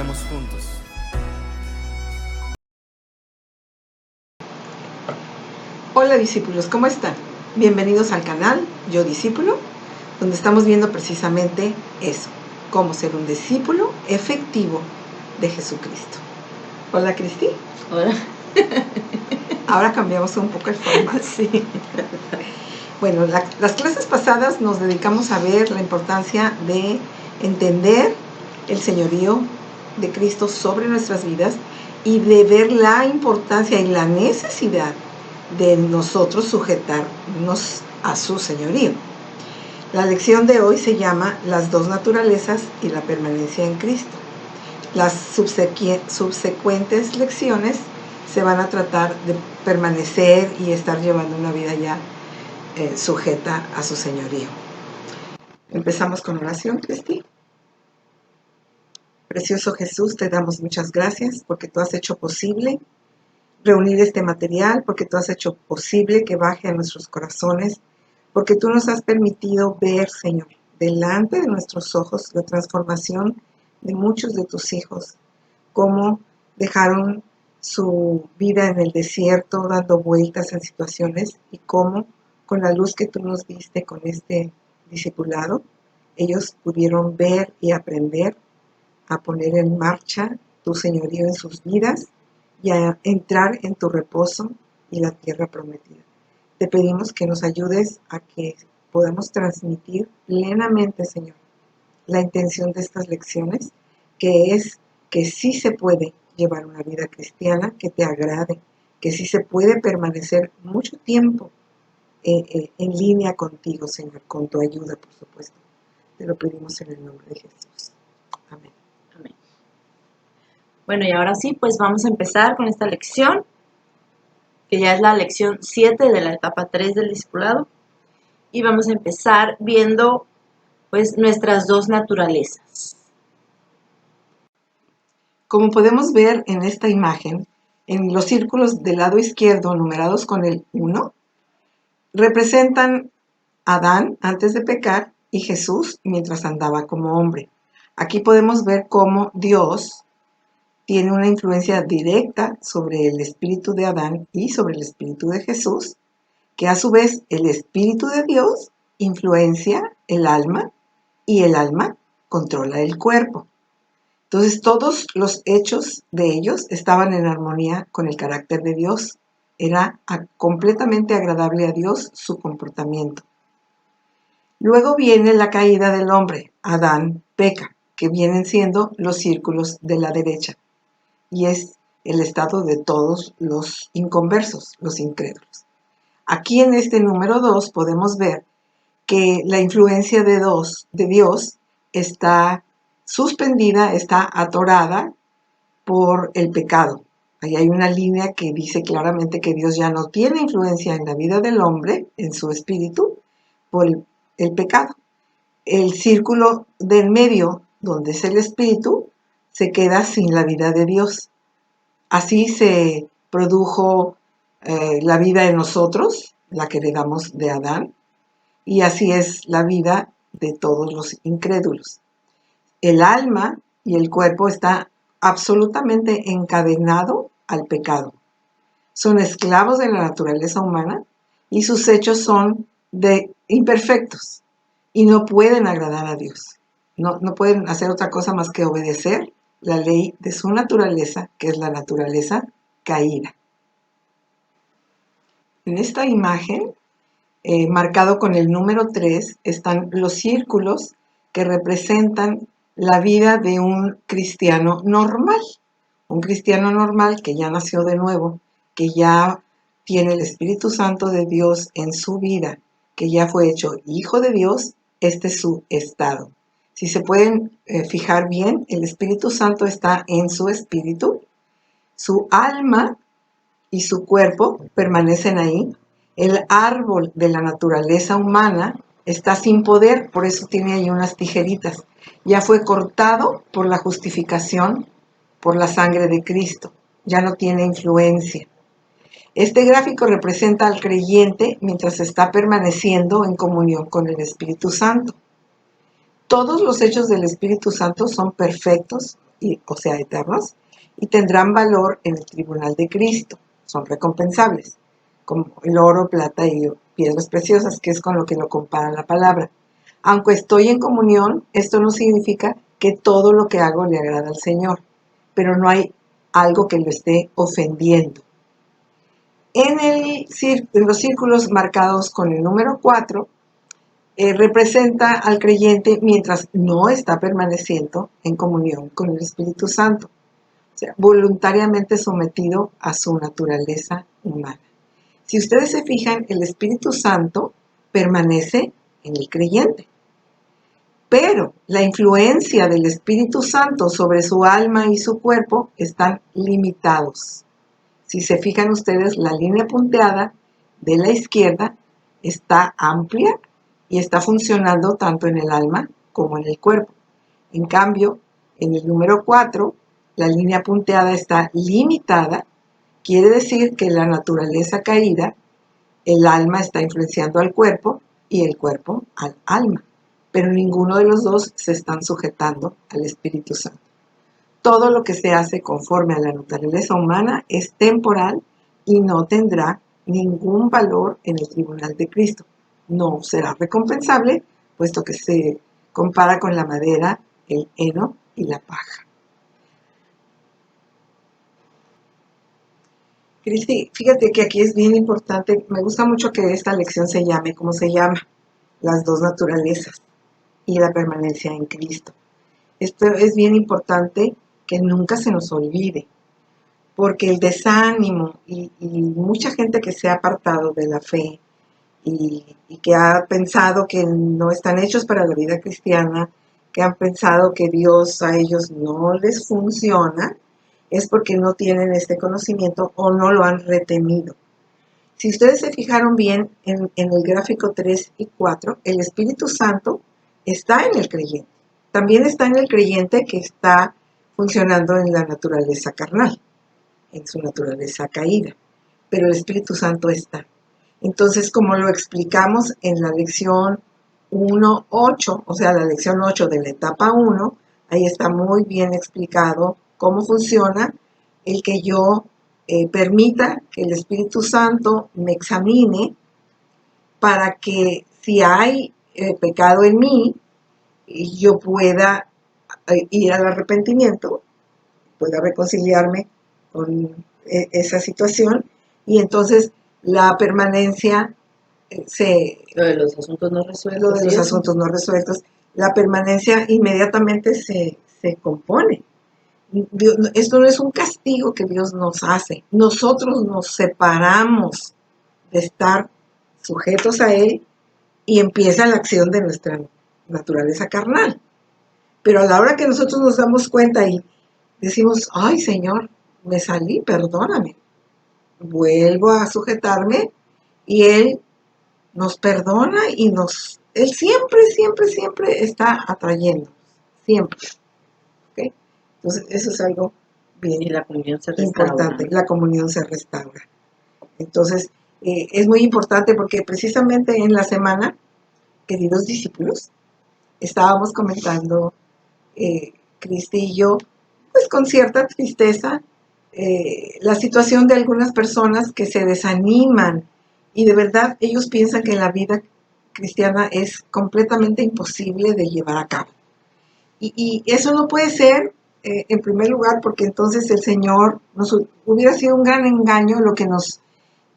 Vayamos juntos. Hola discípulos, ¿cómo están? Bienvenidos al canal Yo Discípulo, donde estamos viendo precisamente eso, cómo ser un discípulo efectivo de Jesucristo. Hola Cristi. Hola. Ahora cambiamos un poco el formato. Sí. Bueno, las clases pasadas nos dedicamos a ver la importancia de entender el señorío de Cristo sobre nuestras vidas y de ver la importancia y la necesidad de nosotros sujetarnos a su señorío. La lección de hoy se llama Las dos naturalezas y la permanencia en Cristo. Las subsecuentes lecciones se van a tratar de permanecer y estar llevando una vida ya sujeta a su señorío. Empezamos con oración, Cristi. Precioso Jesús, te damos muchas gracias porque tú has hecho posible reunir este material, porque tú has hecho posible que baje a nuestros corazones, porque tú nos has permitido ver, Señor, delante de nuestros ojos la transformación de muchos de tus hijos, cómo dejaron su vida en el desierto dando vueltas en situaciones y cómo con la luz que tú nos diste con este discipulado, ellos pudieron ver y aprender a poner en marcha tu señorío en sus vidas y a entrar en tu reposo y la tierra prometida. Te pedimos que nos ayudes a que podamos transmitir plenamente, Señor, la intención de estas lecciones, que es que sí se puede llevar una vida cristiana que te agrade, que sí se puede permanecer mucho tiempo en línea contigo, Señor, con tu ayuda, por supuesto. Te lo pedimos en el nombre de Jesús. Amén. Amén. Bueno, y ahora sí, pues vamos a empezar con esta lección, que ya es la lección 7 de la etapa 3 del discipulado. Y vamos a empezar viendo, pues, nuestras dos naturalezas. Como podemos ver en esta imagen, en los círculos del lado izquierdo numerados con el 1, representan a Adán antes de pecar y Jesús mientras andaba como hombre. Aquí podemos ver cómo Dios tiene una influencia directa sobre el espíritu de Adán y sobre el espíritu de Jesús, que a su vez el espíritu de Dios influencia el alma y el alma controla el cuerpo. Entonces todos los hechos de ellos estaban en armonía con el carácter de Dios. Era completamente agradable a Dios su comportamiento. Luego viene la caída del hombre, Adán peca, que vienen siendo los círculos de la derecha, y es el estado de todos los inconversos, los incrédulos. Aquí en este número 2 podemos ver que la influencia de Dios está suspendida, está atorada por el pecado. Ahí hay una línea que dice claramente que Dios ya no tiene influencia en la vida del hombre, en su espíritu, por el pecado. El círculo del medio, donde es el espíritu, se queda sin la vida de Dios. Así se produjo la vida en nosotros, la que heredamos de Adán, y así es la vida de todos los incrédulos. El alma y el cuerpo está absolutamente encadenado al pecado. Son esclavos de la naturaleza humana y sus hechos son imperfectos y no pueden agradar a Dios. No pueden hacer otra cosa más que obedecer la ley de su naturaleza, que es la naturaleza caída. En esta imagen, marcado con el número 3, están los círculos que representan la vida de un cristiano normal. Un cristiano normal que ya nació de nuevo, que ya tiene el Espíritu Santo de Dios en su vida, que ya fue hecho hijo de Dios, este es su estado. Si se pueden fijar bien, el Espíritu Santo está en su espíritu, su alma y su cuerpo permanecen ahí. El árbol de la naturaleza humana está sin poder, por eso tiene ahí unas tijeritas. Ya fue cortado por la justificación, por la sangre de Cristo. Ya no tiene influencia. Este gráfico representa al creyente mientras está permaneciendo en comunión con el Espíritu Santo. Todos los hechos del Espíritu Santo son perfectos o sea, eternos, y tendrán valor en el tribunal de Cristo. Son recompensables, como el oro, plata y piedras preciosas, que es con lo que lo compara la palabra. Aunque estoy en comunión, esto no significa que todo lo que hago le agrada al Señor, pero no hay algo que lo esté ofendiendo. En los círculos marcados con el número 4, representa al creyente mientras no está permaneciendo en comunión con el Espíritu Santo, o sea, voluntariamente sometido a su naturaleza humana. Si ustedes se fijan, el Espíritu Santo permanece en el creyente, pero la influencia del Espíritu Santo sobre su alma y su cuerpo están limitados. Si se fijan ustedes, la línea punteada de la izquierda está amplia y está funcionando tanto en el alma como en el cuerpo. En cambio, en el número 4, la línea punteada está limitada. Quiere decir que la naturaleza caída, el alma está influenciando al cuerpo y el cuerpo al alma. Pero ninguno de los dos se están sujetando al Espíritu Santo. Todo lo que se hace conforme a la naturaleza humana es temporal y no tendrá ningún valor en el tribunal de Cristo. No será recompensable, puesto que se compara con la madera, el heno y la paja. Cristi, fíjate que aquí es bien importante, me gusta mucho que esta lección se llame como se llama, las dos naturalezas y la permanencia en Cristo. Esto es bien importante que nunca se nos olvide, porque el desánimo y mucha gente que se ha apartado de la fe y que ha pensado que no están hechos para la vida cristiana, que han pensado que Dios a ellos no les funciona, es porque no tienen este conocimiento o no lo han retenido. Si ustedes se fijaron bien en el gráfico 3 y 4, el Espíritu Santo está en el creyente. También está en el creyente que está funcionando en la naturaleza carnal, en su naturaleza caída, pero el Espíritu Santo está. Entonces, como lo explicamos en la lección 1.8, o sea, la lección 8 de la etapa 1, ahí está muy bien explicado cómo funciona el que yo permita que el Espíritu Santo me examine para que si hay pecado en mí, yo pueda ir al arrepentimiento, pueda reconciliarme con esa situación y entonces la permanencia Lo de los asuntos no resueltos. La permanencia inmediatamente se compone. Dios, esto no es un castigo que Dios nos hace. Nosotros nos separamos de estar sujetos a Él y empieza la acción de nuestra naturaleza carnal. Pero a la hora que nosotros nos damos cuenta y decimos, ay Señor, me salí, perdóname, vuelvo a sujetarme y Él nos perdona y Él siempre, siempre, siempre está atrayendo, siempre. ¿Okay? Entonces eso es algo bien y la comunión se importante, la comunión se restaura. Entonces es muy importante porque precisamente en la semana, queridos discípulos, estábamos comentando Cristi y yo, pues con cierta tristeza, la situación de algunas personas que se desaniman y de verdad ellos piensan que la vida cristiana es completamente imposible de llevar a cabo. Y eso no puede ser, en primer lugar, porque entonces el Señor nos hubiera sido un gran engaño lo que nos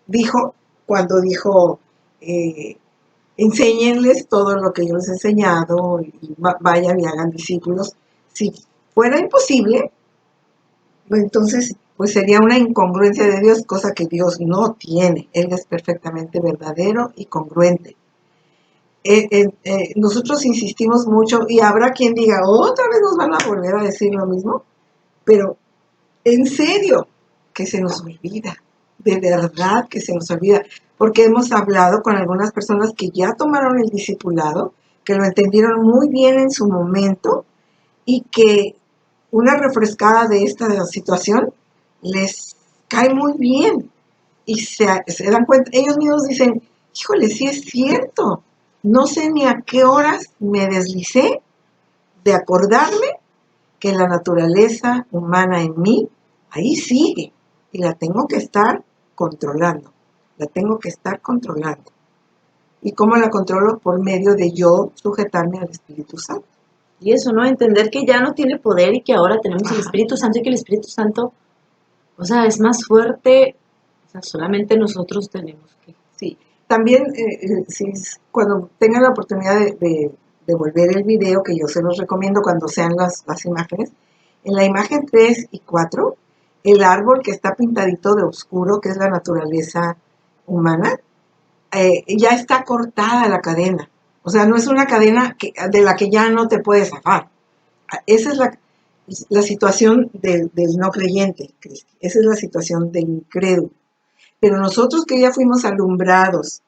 dijo cuando dijo, enséñenles todo lo que yo les he enseñado y vayan y hagan discípulos. Si fuera imposible, entonces pues sería una incongruencia de Dios, cosa que Dios no tiene. Él es perfectamente verdadero y congruente. Nosotros insistimos mucho y habrá quien diga, otra vez nos van a volver a decir lo mismo, pero en serio que se nos olvida, de verdad que se nos olvida, porque hemos hablado con algunas personas que ya tomaron el discipulado, que lo entendieron muy bien en su momento y que una refrescada de esta situación les cae muy bien y se dan cuenta, ellos mismos dicen, híjole, sí es cierto, no sé ni a qué horas me deslicé de acordarme que la naturaleza humana en mí, ahí sigue. Y la tengo que estar controlando. La tengo que estar controlando. ¿Y cómo la controlo? Por medio de yo sujetarme al Espíritu Santo. Y eso, ¿no? Entender que ya no tiene poder y que ahora tenemos el Ajá. Espíritu Santo y que el Espíritu Santo, o sea, es más fuerte. O sea, solamente nosotros tenemos que. Sí. También, cuando tengan la oportunidad de volver el video, que yo se los recomiendo cuando sean las imágenes, en la imagen 3 y 4, el árbol que está pintadito de oscuro, que es la naturaleza humana, ya está cortada la cadena. O sea, no es una cadena de la que ya no te puedes zafar. Esa es la situación del no creyente, Cristi. Esa es la situación del incrédulo. Pero nosotros que ya fuimos alumbrados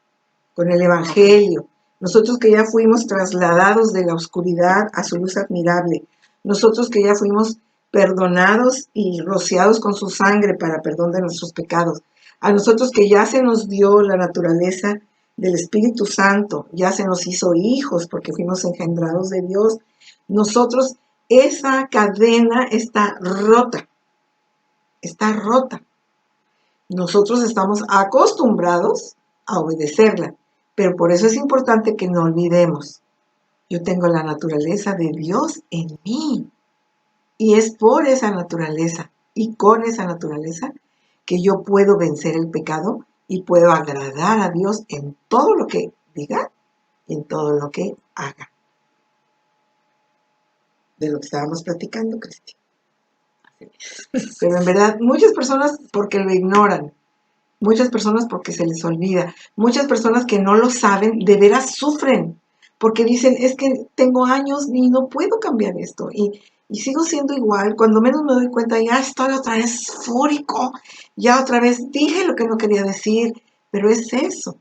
con el Evangelio, nosotros que ya fuimos trasladados de la oscuridad a su luz admirable, nosotros que ya fuimos perdonados y rociados con su sangre para perdón de nuestros pecados, a nosotros que ya se nos dio la naturaleza del Espíritu Santo, ya se nos hizo hijos porque fuimos engendrados de Dios, nosotros, esa cadena está rota, está rota. Nosotros estamos acostumbrados a obedecerla, pero por eso es importante que no olvidemos. Yo tengo la naturaleza de Dios en mí y es por esa naturaleza y con esa naturaleza que yo puedo vencer el pecado y puedo agradar a Dios en todo lo que diga y en todo lo que haga. De lo que estábamos platicando, Cristi. Pero en verdad, muchas personas porque lo ignoran, muchas personas porque se les olvida, muchas personas que no lo saben, de veras sufren, porque dicen, es que tengo años y no puedo cambiar esto, y sigo siendo igual, cuando menos me doy cuenta, ya estoy otra vez fúrico, ya otra vez dije lo que no quería decir, pero es eso,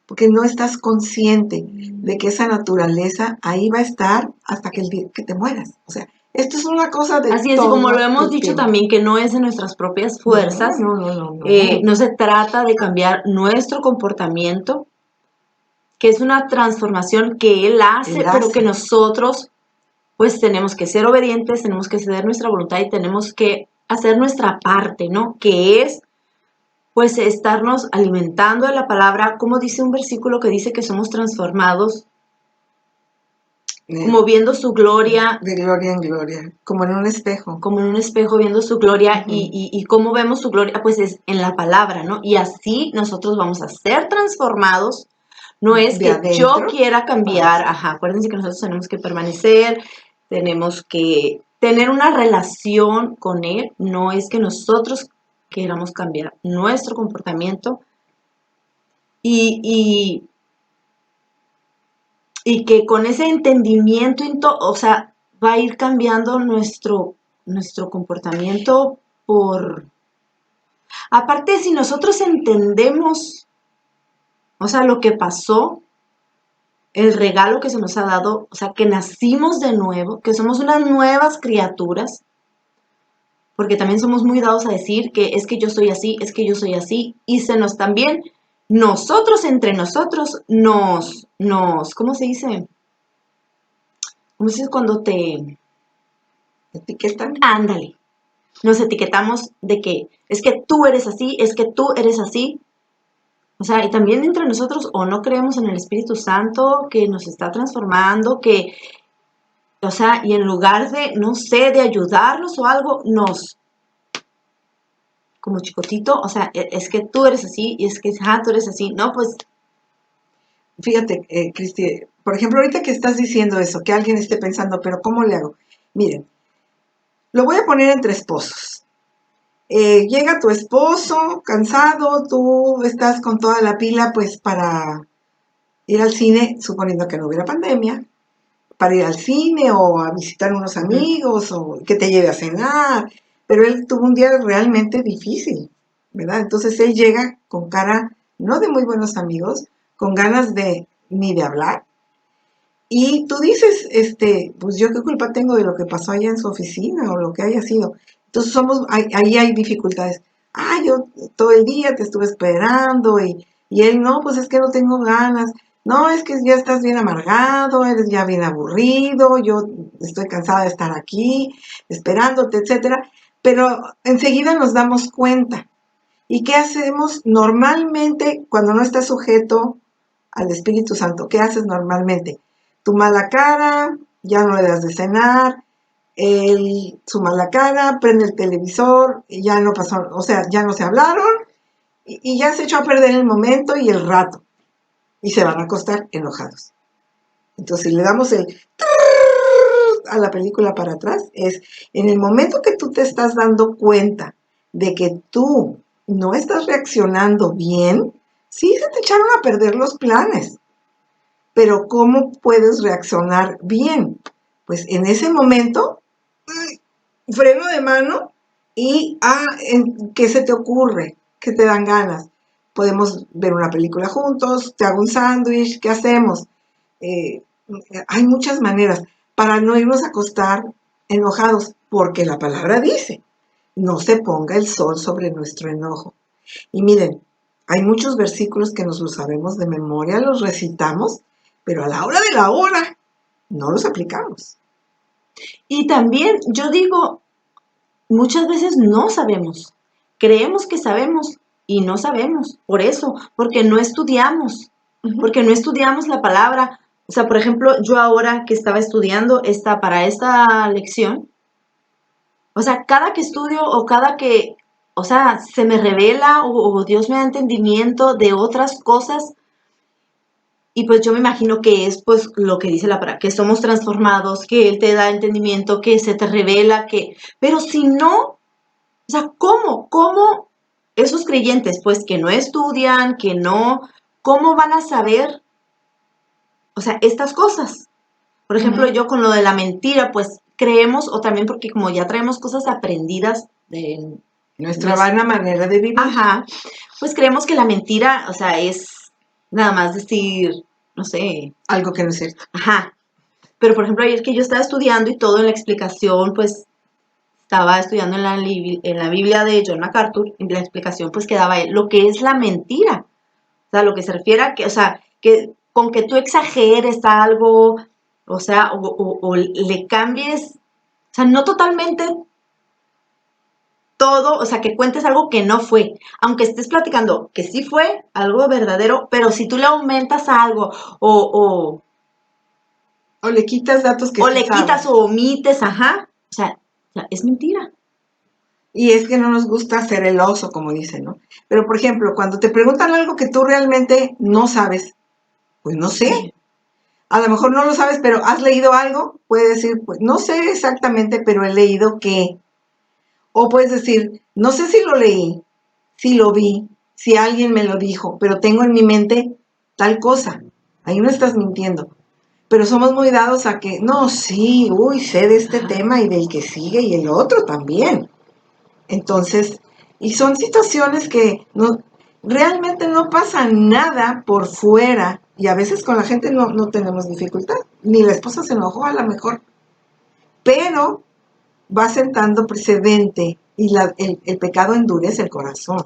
porque no estás consciente de que esa naturaleza ahí va a estar hasta que el día que te mueras, o sea, esto es una cosa de Así es, y como lo hemos dicho también, que no es de nuestras propias fuerzas, no. no se trata de cambiar nuestro comportamiento, que es una transformación que Él hace, pero que nosotros pues tenemos que ser obedientes, tenemos que ceder nuestra voluntad y tenemos que hacer nuestra parte, ¿no? Que es pues estarnos alimentando de la palabra, como dice un versículo que dice que somos transformados como viendo su gloria. De gloria en gloria, como en un espejo. Como en un espejo viendo su gloria y cómo vemos su gloria, pues es en la palabra, ¿no? Y así nosotros vamos a ser transformados. No es que yo quiera cambiar, acuérdense que nosotros tenemos que permanecer, tenemos que tener una relación con Él, no es que nosotros queramos cambiar nuestro comportamiento y que con ese entendimiento, o sea, va a ir cambiando nuestro comportamiento por... Aparte, si nosotros entendemos, o sea, lo que pasó, el regalo que se nos ha dado, o sea, que nacimos de nuevo, que somos unas nuevas criaturas, porque también somos muy dados a decir que es que yo soy así, es que yo soy así, y se nos también, nosotros entre nosotros ¿cómo se dice? ¿Cómo se dice cuando te etiquetan? Ándale. Nos etiquetamos de que es que tú eres así, es que tú eres así. O sea, y también entre nosotros o no creemos en el Espíritu Santo que nos está transformando, o sea, y en lugar de, no sé, de ayudarnos o algo, como chicotito, o sea, es que tú eres así y es que, tú eres así. No, pues. Fíjate, Cristi, por ejemplo, ahorita que estás diciendo eso, que alguien esté pensando, pero ¿cómo le hago? Miren, lo voy a poner entre esposos. Llega tu esposo cansado, tú estás con toda la pila pues para ir al cine, suponiendo que no hubiera pandemia, para ir al cine o a visitar unos amigos o que te lleve a cenar, pero él tuvo un día realmente difícil, ¿verdad? Entonces él llega con cara no de muy buenos amigos, con ganas de ni de hablar. Y tú dices, pues yo qué culpa tengo de lo que pasó allá en su oficina o lo que haya sido. Entonces ahí hay dificultades. Yo todo el día te estuve esperando y él no, pues es que no tengo ganas. no, es que ya estás bien amargado, eres ya bien aburrido, yo estoy cansada de estar aquí, esperándote, etcétera. Pero enseguida nos damos cuenta. ¿Y qué hacemos normalmente cuando no estás sujeto al Espíritu Santo? ¿Qué haces normalmente? Tu mala cara, ya no le das de cenar, su mala cara, prende el televisor, ya no pasó, o sea, ya no se hablaron y ya se echó a perder el momento y el rato. Y se van a acostar enojados. Entonces, si le damos el a la película para atrás, es en el momento que tú te estás dando cuenta de que tú no estás reaccionando bien, sí se te echaron a perder los planes, pero ¿cómo puedes reaccionar bien? Pues en ese momento, freno de mano y, ¿qué se te ocurre? ¿Qué te dan ganas? Podemos ver una película juntos, te hago un sándwich, ¿qué hacemos? Eh, Hay muchas maneras para no irnos a acostar enojados, porque la palabra dice, no se ponga el sol sobre nuestro enojo. Y miren, hay muchos versículos que nos los sabemos de memoria, los recitamos, pero a la hora de la hora no los aplicamos. Y también yo digo, muchas veces no sabemos. Creemos que sabemos y no sabemos. Por eso, porque no estudiamos. Porque no estudiamos la palabra. O sea, por ejemplo, yo ahora que estaba estudiando para esta lección, o sea, cada que estudio o cada que, o sea, se me revela o Dios me da entendimiento de otras cosas. Y pues yo me imagino que es pues lo que dice la palabra, que somos transformados, que Él te da entendimiento, que se te revela, que... Pero si no, o sea, ¿cómo esos creyentes pues que no estudian, que no, cómo van a saber, o sea, estas cosas? Por ejemplo, yo con lo de la mentira, pues creemos, o también porque como ya traemos cosas aprendidas de nuestra vana manera de vivir. Ajá, pues creemos que la mentira, o sea, es nada más decir, no sé. Algo que no es cierto. Ajá. Pero, por ejemplo, ayer que yo estaba estudiando y todo en la explicación, pues, estaba estudiando en la Biblia de John MacArthur, y la explicación, pues, que daba él, lo que es la mentira. O sea, lo que se refiere a que, o sea, que con que tú exageres algo, o sea, o le cambies, o sea, no totalmente todo, o sea, que cuentes algo que no fue, aunque estés platicando que sí fue algo verdadero, pero si tú le aumentas algo o le quitas datos que o sí le quitas sabes. o omites, ajá, o sea, es mentira. Y es que no nos gusta ser el oso, como dicen, ¿no? Pero, por ejemplo, cuando te preguntan algo que tú realmente no sabes, pues no sé. A lo mejor no lo sabes, pero has leído algo. Puedes decir, pues no sé exactamente, pero he leído que. O puedes decir, no sé si lo leí, si lo vi, si alguien me lo dijo, pero tengo en mi mente tal cosa. Ahí no estás mintiendo. Pero somos muy dados a que, no, sí, uy, sé de este tema y del que sigue y el otro también. Entonces, y son situaciones que no, realmente no pasa nada por fuera y a veces con la gente no tenemos dificultad. Ni la esposa se enojó a lo mejor, pero va sentando precedente y el pecado endurece el corazón.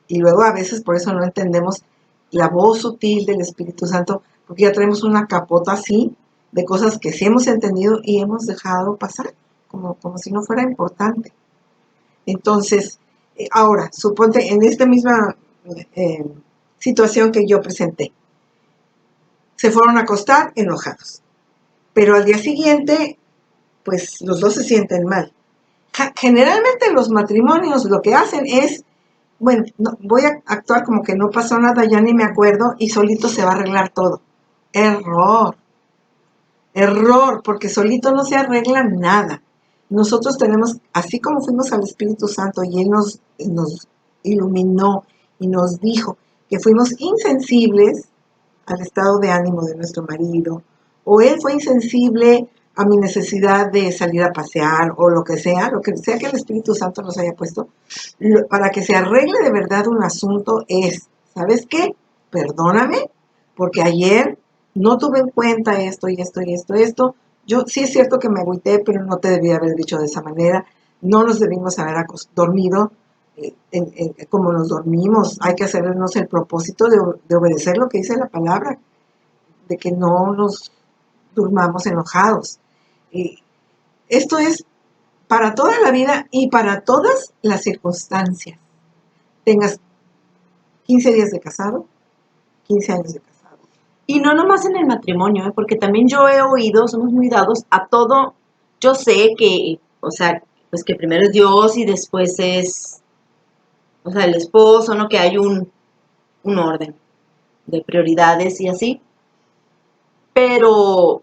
Y luego a veces por eso no entendemos la voz sutil del Espíritu Santo, porque ya traemos una capota así de cosas que sí hemos entendido y hemos dejado pasar, como si no fuera importante. Entonces, ahora, suponte en esta misma eh, situación que yo presenté, se fueron a acostar enojados, pero al día siguiente, pues los dos se sienten mal. Generalmente los matrimonios lo que hacen es, bueno, no, voy a actuar como que no pasó nada, ya ni me acuerdo, y solito se va a arreglar todo. Error, error, porque solito no se arregla nada. Nosotros tenemos, así como fuimos al Espíritu Santo y Él nos iluminó y nos dijo que fuimos insensibles al estado de ánimo de nuestro marido, o Él fue insensible a mi necesidad de salir a pasear, o lo que sea que el Espíritu Santo nos haya puesto, para que se arregle de verdad un asunto es, ¿sabes qué? Perdóname, porque ayer no tuve en cuenta esto y esto y esto y esto. Yo sí es cierto que me agüité, pero no te debía haber dicho de esa manera. No nos debimos haber dormido como nos dormimos, hay que hacernos el propósito de obedecer lo que dice la palabra, de que no nos durmamos enojados. Y esto es para toda la vida y para todas las circunstancias. Tengas 15 días de casado, 15 años de casado. Y no nomás en el matrimonio, porque también yo he oído, somos muy dados a todo. Yo sé que, o sea, pues que primero es Dios y después es, o sea, el esposo, ¿no? Que hay un orden de prioridades y así. Pero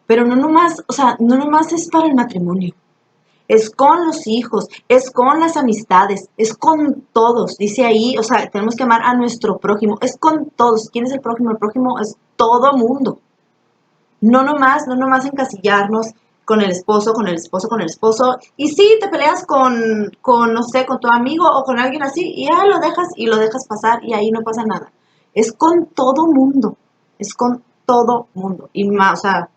no nomás, o sea, no nomás es para el matrimonio. Es con los hijos, es con las amistades, es con todos. Dice ahí, o sea, tenemos que amar a nuestro prójimo. Es con todos. ¿Quién es el prójimo? El prójimo es todo mundo. No nomás encasillarnos con el esposo, con el esposo, con el esposo. Y sí, te peleas no sé, con tu amigo o con alguien así, y ya lo dejas pasar y ahí no pasa nada. Es con todo mundo. Es con todo mundo. Y más, o sea,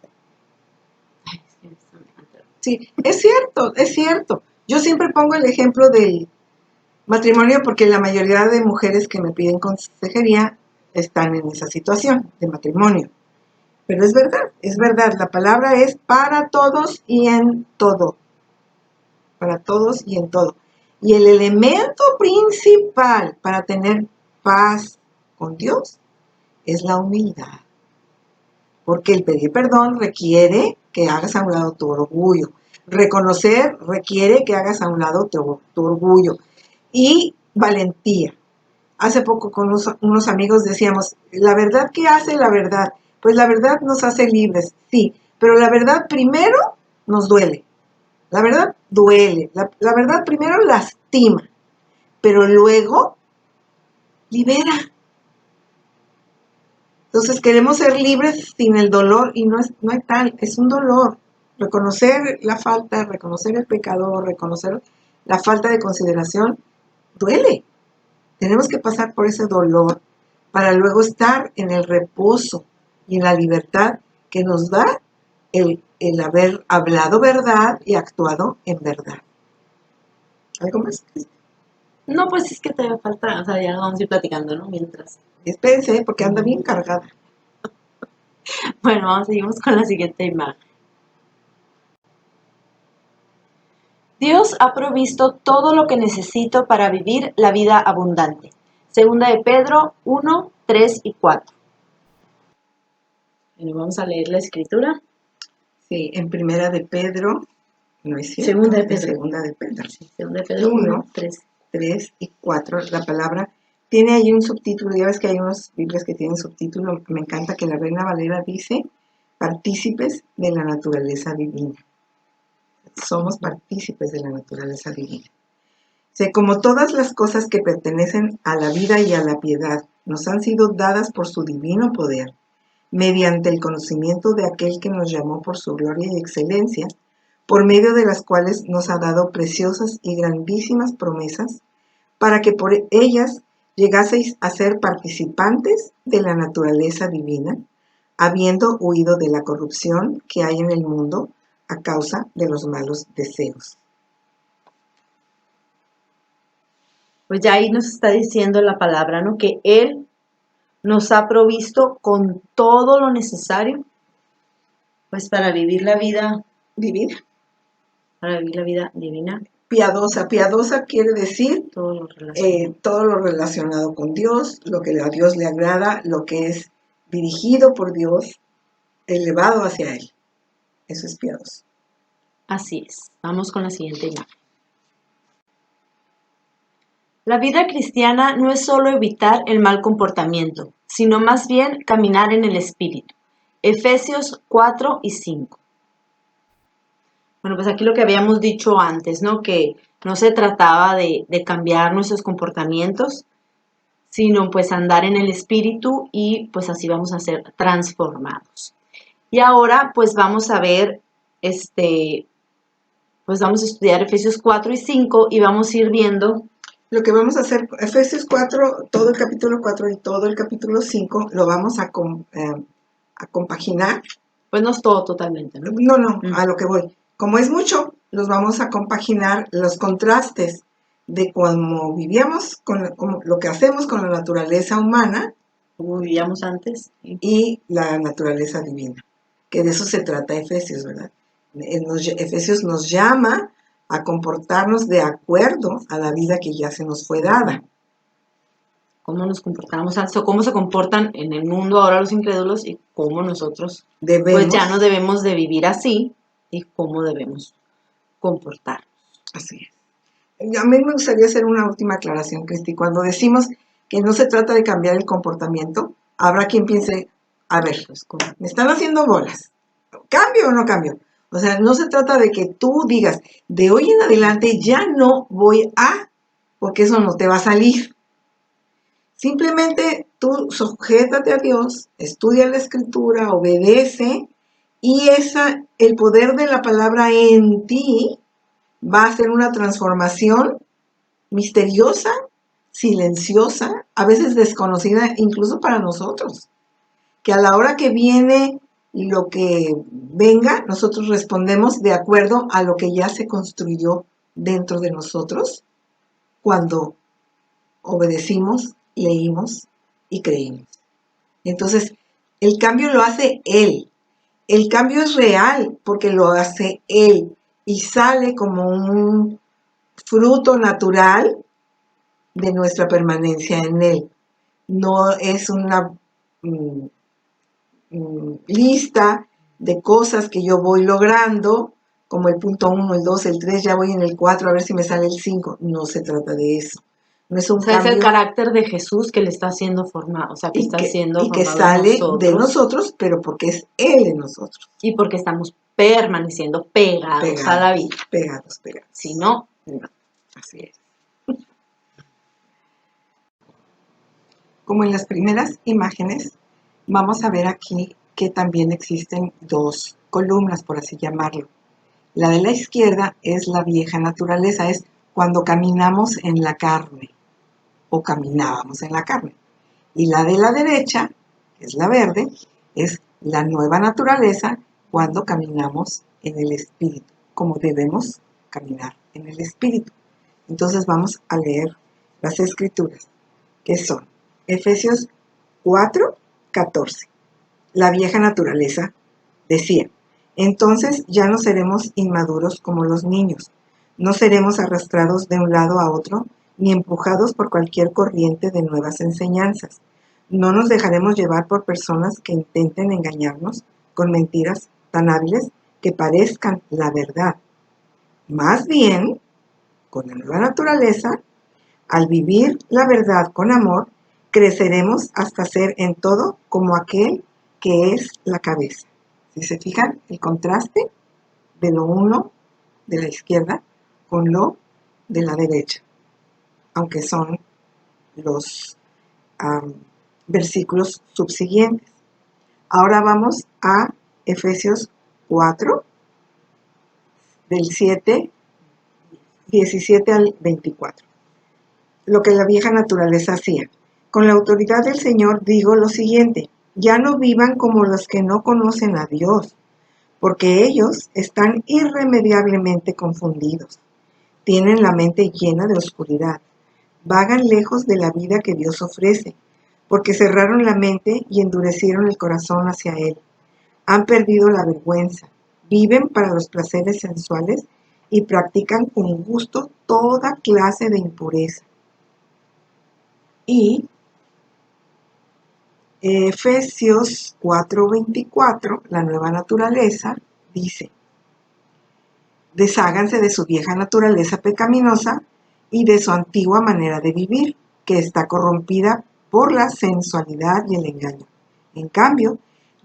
Sí, es cierto, es cierto. Yo siempre pongo el ejemplo del matrimonio porque la mayoría de mujeres que me piden consejería están en esa situación de matrimonio. Pero es verdad, la palabra es para todos y en todo. Para todos y en todo. Y el elemento principal para tener paz con Dios es la humildad. Porque el pedir perdón requiere que hagas a un lado tu orgullo. Reconocer requiere que hagas a un lado tu orgullo. Y valentía. Hace poco con unos amigos decíamos, la verdad, ¿qué hace la verdad? Pues la verdad nos hace libres, sí, pero la verdad primero nos duele. La verdad duele. La verdad primero lastima, pero luego libera. Entonces queremos ser libres sin el dolor y no hay tal, es un dolor. Reconocer la falta, reconocer el pecado, reconocer la falta de consideración, duele. Tenemos que pasar por ese dolor para luego estar en el reposo y en la libertad que nos da el haber hablado verdad y actuado en verdad. ¿Algo más? no, pues es que te falta, o sea, ya vamos a ir platicando, ¿no? Mientras. Espérense, porque anda bien cargada. Bueno, seguimos con la siguiente imagen. Dios ha provisto todo lo que necesito para vivir la vida abundante. Segunda de Pedro 1, 3 y 4. Bueno, vamos a leer la escritura. Sí, en primera de Pedro, no es cierto. Segunda de Pedro. Segunda de Pedro. Sí, segunda de Pedro 1, 3 y 4. La palabra tiene ahí un subtítulo. Ya ves que hay unas Biblias que tienen subtítulo. Me encanta que la Reina Valera dice partícipes de la naturaleza divina. Somos partícipes de la naturaleza divina. Como todas las cosas que pertenecen a la vida y a la piedad nos han sido dadas por su divino poder, mediante el conocimiento de aquel que nos llamó por su gloria y excelencia, por medio de las cuales nos ha dado preciosas y grandísimas promesas, para que por ellas llegaseis a ser participantes de la naturaleza divina, habiendo huido de la corrupción que hay en el mundo a causa de los malos deseos. Pues ya ahí nos está diciendo la palabra, ¿no? Que Él nos ha provisto con todo lo necesario, pues para vivir la vida divina. Para vivir la vida divina. Piadosa. Piadosa quiere decir todo lo relacionado con Dios, lo que a Dios le agrada, lo que es dirigido por Dios, elevado hacia Él. Eso es piadoso. Así es. Vamos con la siguiente imagen. La vida cristiana no es solo evitar el mal comportamiento, sino más bien caminar en el Espíritu. Efesios 4 y 5. Bueno, pues aquí lo que habíamos dicho antes, ¿no? Que no se trataba de cambiar nuestros comportamientos, sino pues andar en el Espíritu y pues así vamos a ser transformados. Y ahora pues vamos a ver, pues vamos a estudiar Efesios 4 y 5 y vamos a ir viendo. Lo que vamos a hacer, Efesios 4, todo el capítulo 4 y todo el capítulo 5, lo vamos a compaginar. Pues no es todo totalmente, ¿no? No, a lo que voy. Como es mucho, los vamos a compaginar los contrastes de cómo vivíamos, con lo que hacemos con la naturaleza humana Como vivíamos antes. y la naturaleza divina. Que de eso se trata Efesios, ¿verdad? Efesios nos llama a comportarnos de acuerdo a la vida que ya se nos fue dada. Cómo nos comportamos antes o cómo se comportan en el mundo ahora los incrédulos y cómo nosotros pues ya no debemos de vivir así y cómo debemos comportarnos. Así es. A mí me gustaría hacer una última aclaración, Cristi. Cuando decimos que no se trata de cambiar el comportamiento, habrá quien piense, a ver, me están haciendo bolas. ¿Cambio o no cambio? O sea, no se trata de que tú digas, de hoy en adelante ya no voy a, porque eso no te va a salir. Simplemente tú sujétate a Dios, estudia la Escritura, obedece, y el poder de la palabra en ti va a hacer una transformación misteriosa, silenciosa, a veces desconocida incluso para nosotros. Que a la hora que viene lo que venga, nosotros respondemos de acuerdo a lo que ya se construyó dentro de nosotros cuando obedecimos, leímos y creímos. Entonces, el cambio lo hace Él. El cambio es real porque lo hace Él y sale como un fruto natural de nuestra permanencia en Él. No es una lista de cosas que yo voy logrando, como el punto 1, el 2, el 3, ya voy en el 4, a ver si me sale el 5. No se trata de eso. No es un cambio. Es el carácter de Jesús que le está haciendo formado, o sea, que está siendo y que formado sale de nosotros, pero porque es Él en nosotros. Y porque estamos permaneciendo pegados a la vida. Pegados. Si no, no. Así es. Como en las primeras imágenes, vamos a ver aquí que también existen dos columnas, por así llamarlo. La de la izquierda es la vieja naturaleza, es cuando caminamos en la carne, o caminábamos en la carne. Y la de la derecha, que es la verde, es la nueva naturaleza cuando caminamos en el espíritu, como debemos caminar en el espíritu. Entonces vamos a leer las escrituras, que son Efesios 4:14. La vieja naturaleza decía, entonces ya no seremos inmaduros como los niños, no seremos arrastrados de un lado a otro, ni empujados por cualquier corriente de nuevas enseñanzas. No nos dejaremos llevar por personas que intenten engañarnos con mentiras tan hábiles que parezcan la verdad. Más bien, con la nueva naturaleza, al vivir la verdad con amor, creceremos hasta ser en todo como aquel que es la cabeza. Si se fijan, el contraste de lo uno de la izquierda con lo de la derecha, aunque son los versículos subsiguientes. Ahora vamos a Efesios 4, del 17 al 24. Lo que la vieja naturaleza hacía. Con la autoridad del Señor digo lo siguiente, ya no vivan como los que no conocen a Dios, porque ellos están irremediablemente confundidos. Tienen la mente llena de oscuridad. Vagan lejos de la vida que Dios ofrece, porque cerraron la mente y endurecieron el corazón hacia Él. Han perdido la vergüenza. Viven para los placeres sensuales y practican con gusto toda clase de impureza. Y Efesios 4:24, la nueva naturaleza, dice, desháganse de su vieja naturaleza pecaminosa y de su antigua manera de vivir, que está corrompida por la sensualidad y el engaño. En cambio,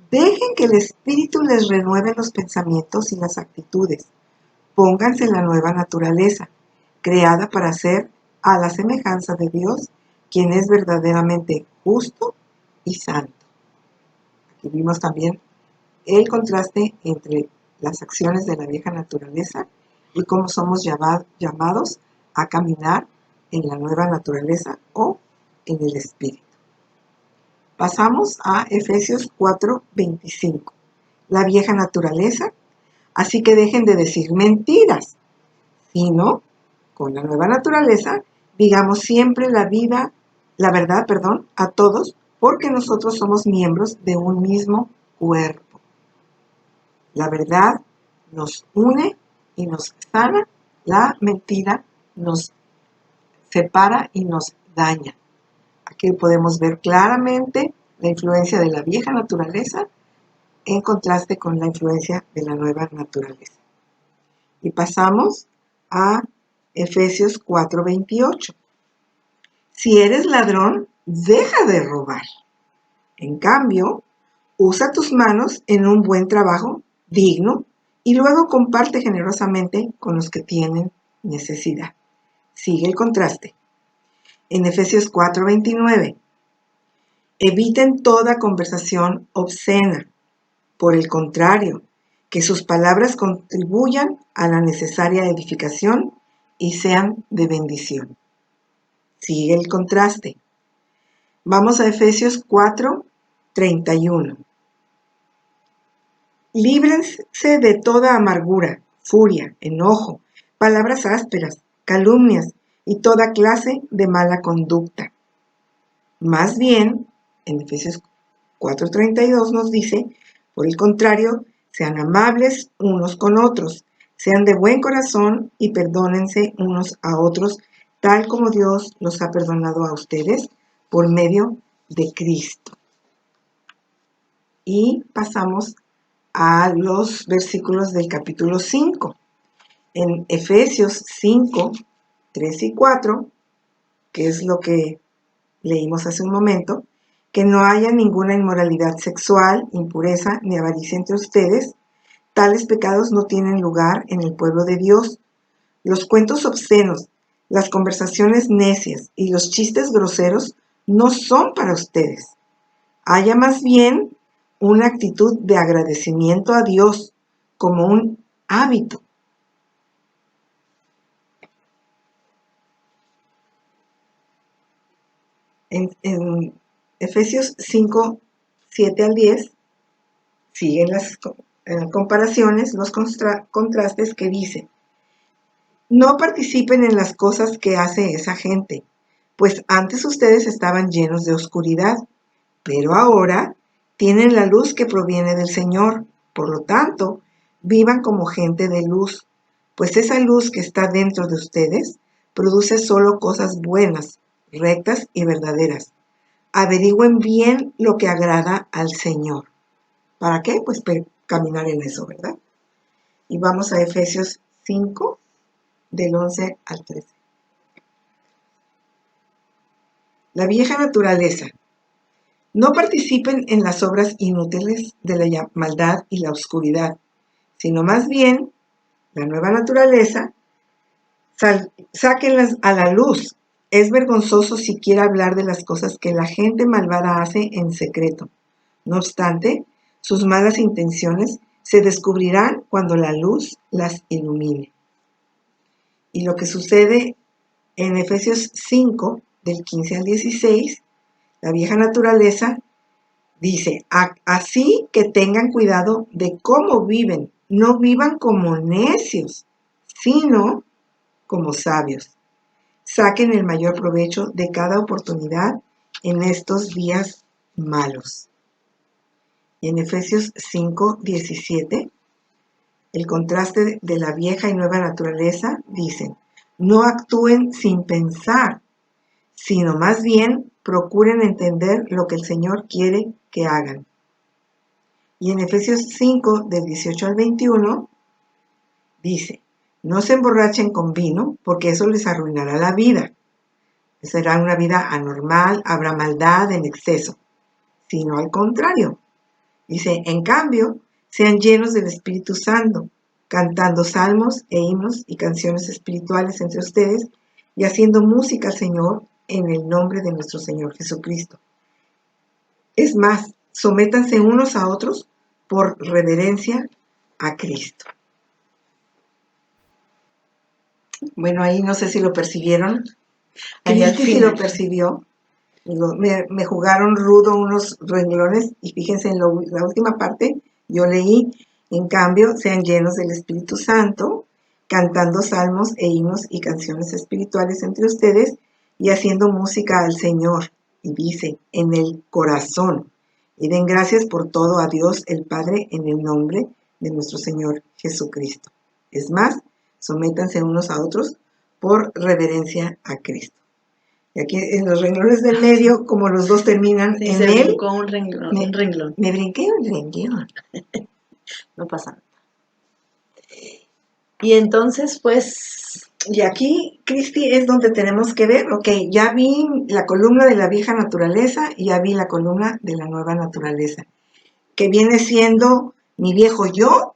dejen que el Espíritu les renueve los pensamientos y las actitudes. Pónganse la nueva naturaleza, creada para ser a la semejanza de Dios, quien es verdaderamente justo y santo. Aquí vimos también el contraste entre las acciones de la vieja naturaleza y cómo somos llamados a caminar en la nueva naturaleza o en el Espíritu. Pasamos a Efesios 4:25. La vieja naturaleza, así que dejen de decir mentiras, sino con la nueva naturaleza, digamos siempre la verdad, a todos, porque nosotros somos miembros de un mismo cuerpo. La verdad nos une y nos sana, la mentira nos separa y nos daña. Aquí podemos ver claramente la influencia de la vieja naturaleza en contraste con la influencia de la nueva naturaleza. Y pasamos a Efesios 4:28. Si eres ladrón, deja de robar. En cambio, usa tus manos en un buen trabajo digno y luego comparte generosamente con los que tienen necesidad. Sigue el contraste. En Efesios 4:29. Eviten toda conversación obscena. Por el contrario, que sus palabras contribuyan a la necesaria edificación y sean de bendición. Sigue el contraste. Vamos a Efesios 4:31. Líbrense de toda amargura, furia, enojo, palabras ásperas, calumnias y toda clase de mala conducta. Más bien, en Efesios 4:32 nos dice, por el contrario, sean amables unos con otros, sean de buen corazón y perdónense unos a otros, tal como Dios los ha perdonado a ustedes por medio de Cristo. Y pasamos a los versículos del capítulo 5. En Efesios 5, 3 y 4, que es lo que leímos hace un momento, que no haya ninguna inmoralidad sexual, impureza ni avaricia entre ustedes. Tales pecados no tienen lugar en el pueblo de Dios. Los cuentos obscenos, las conversaciones necias y los chistes groseros no son para ustedes. Haya más bien una actitud de agradecimiento a Dios como un hábito. En Efesios 5, 7 al 10, siguen las comparaciones, los contrastes que dicen: no participen en las cosas que hace esa gente, pues antes ustedes estaban llenos de oscuridad, pero ahora tienen la luz que proviene del Señor. Por lo tanto, vivan como gente de luz, pues esa luz que está dentro de ustedes produce solo cosas buenas, rectas y verdaderas. Averigüen bien lo que agrada al Señor. ¿Para qué? Pues caminar en eso, ¿verdad? Y vamos a Efesios 5, del 11 al 13. La vieja naturaleza. No participen en las obras inútiles de la maldad y la oscuridad, sino más bien la nueva naturaleza, sáquenlas a la luz. Es vergonzoso siquiera hablar de las cosas que la gente malvada hace en secreto. No obstante, sus malas intenciones se descubrirán cuando la luz las ilumine. Y lo que sucede en Efesios 5, del 15 al 16, la vieja naturaleza dice: así que tengan cuidado de cómo viven, no vivan como necios, sino como sabios. Saquen el mayor provecho de cada oportunidad en estos días malos. Y en Efesios 5, 17, el contraste de la vieja y nueva naturaleza dice: no actúen sin pensar, sino más bien procuren entender lo que el Señor quiere que hagan. Y en Efesios 5, del 18 al 21, dice: no se emborrachen con vino, porque eso les arruinará la vida. Será una vida anormal, habrá maldad en exceso, sino al contrario. Dice: en cambio, sean llenos del Espíritu Santo, cantando salmos e himnos y canciones espirituales entre ustedes y haciendo música al Señor en el nombre de nuestro Señor Jesucristo. Es más, sométanse unos a otros por reverencia a Cristo. Bueno, ahí no sé si lo percibieron. Cristi sí lo percibió. Digo, me jugaron rudo unos renglones y fíjense en la última parte, yo leí: en cambio, sean llenos del Espíritu Santo, cantando salmos e himnos y canciones espirituales entre ustedes y haciendo música al Señor. Y dice, en el corazón. Y den gracias por todo a Dios el Padre en el nombre de nuestro Señor Jesucristo. Es más, sométanse unos a otros por reverencia a Cristo. Y aquí en los renglones del medio, como los dos terminan Sí, en se él, brincó un renglón. me brinqué un renglón. No pasa nada. Y entonces, pues, Y aquí, Cristi, es donde tenemos que ver, ok, ya vi la columna de la vieja naturaleza y ya vi la columna de la nueva naturaleza, que viene siendo mi viejo yo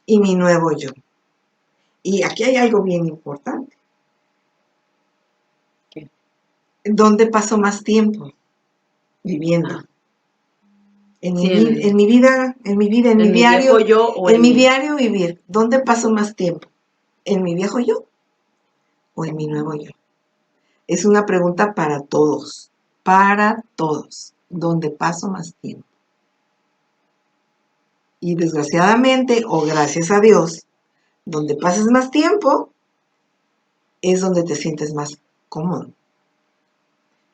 y mi nuevo yo. Y aquí hay algo bien importante. ¿qué? ¿Dónde paso más tiempo viviendo? En Sí, mi vida, en mi mi diario, viejo yo o en mi diario vivir, ¿dónde paso más tiempo? ¿En mi viejo yo o en mi nuevo yo? Es una pregunta para todos, ¿dónde paso más tiempo? Y desgraciadamente, o gracias a Dios, donde pases más tiempo es donde te sientes más cómodo.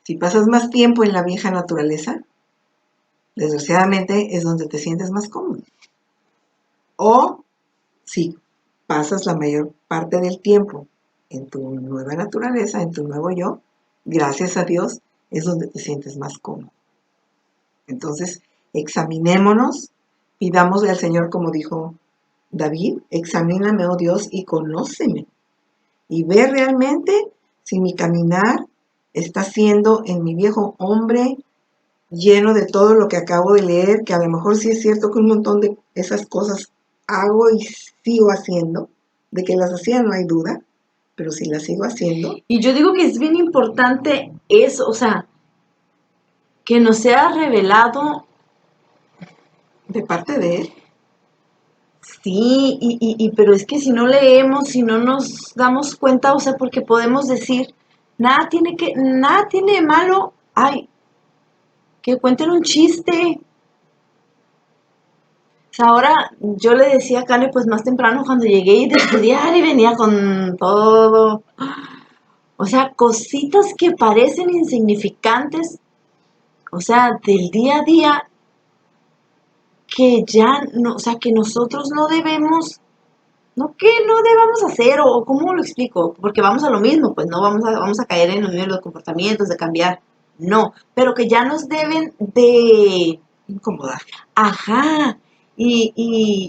Si pasas más tiempo en la vieja naturaleza, desgraciadamente es donde te sientes más cómodo. O si pasas la mayor parte del tiempo en tu nueva naturaleza, en tu nuevo yo, gracias a Dios, es donde te sientes más cómodo. Entonces, examinémonos, pidámosle al Señor, como dijo David, examíname, oh Dios, y conóceme. Y ve realmente si mi caminar está siendo en mi viejo hombre lleno de todo lo que acabo de leer, que a lo mejor sí es cierto que un montón de esas cosas hago y sigo haciendo, de que las hacía no hay duda, pero si las sigo haciendo. Y yo digo que es bien importante eso, o sea, que nos sea revelado. De parte de Él. Sí, pero es que si no leemos, si no nos damos cuenta, o sea, porque podemos decir, nada tiene de malo, ay, que cuenten un chiste. O sea, ahora yo le decía a Cane, pues más temprano cuando llegué de estudiar y venía con todo. O sea, cositas que parecen insignificantes, o sea, del día a día, que ya no, o sea, que nosotros no debemos. No, ¿qué no debamos hacer? ¿O cómo lo explico? Porque vamos a lo mismo, pues no vamos a caer en los mismos comportamientos, de cambiar. No, pero que ya nos deben de Incomodar. ajá. O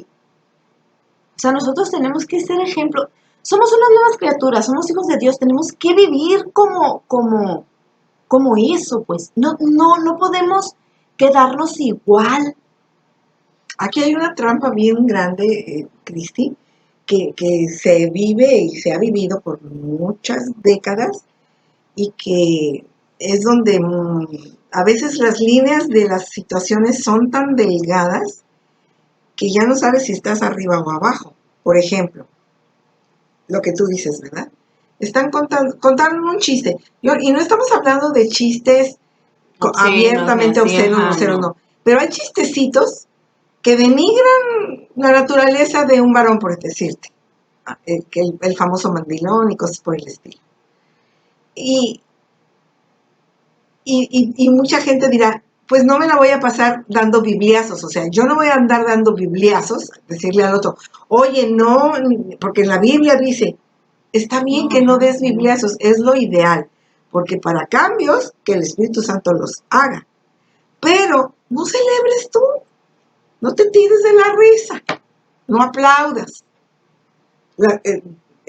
sea, nosotros tenemos que ser ejemplo. Somos unas nuevas criaturas, somos hijos de Dios, tenemos que vivir como eso, pues. No podemos quedarnos igual. Aquí hay una trampa bien grande, Cristi, que se vive y se ha vivido por muchas décadas y que es donde a veces las líneas de las situaciones son tan delgadas que ya no sabes si estás arriba o abajo. Por ejemplo, lo que tú dices, ¿verdad? Están contando un chiste. Y no estamos hablando de chistes abiertamente obscenos, groseros, no. Pero hay chistecitos que denigran la naturaleza de un varón, por decirte. El famoso mandilón y cosas por el estilo. Y mucha gente dirá, pues no me la voy a pasar dando bibliazos, o sea, yo no voy a andar dando bibliazos, decirle al otro, oye, no, porque la Biblia dice, está bien que no des bibliazos, es lo ideal, porque para cambios, que el Espíritu Santo los haga, pero no celebres tú, no te tires de la risa, no aplaudas.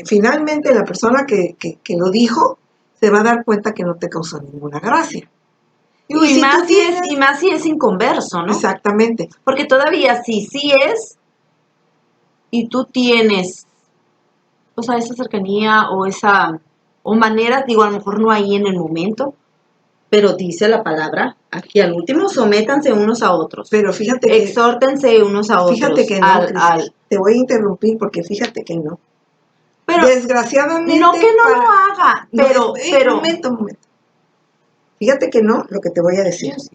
Finalmente la persona que lo dijo se va a dar cuenta que no te causó ninguna gracia. Y más si es inconverso, ¿no? Exactamente. Porque todavía sí es, y tú tienes, o sea, esa cercanía o manera, digo, a lo mejor no ahí en el momento, pero dice la palabra, aquí al último, sométanse unos a otros. Pero fíjate que... Exhórtense unos a otros. Fíjate que no, te voy a interrumpir porque fíjate que no. Pero desgraciadamente... No que no lo haga, pero... Un momento. Fíjate que no, lo que te voy a decir. Sí.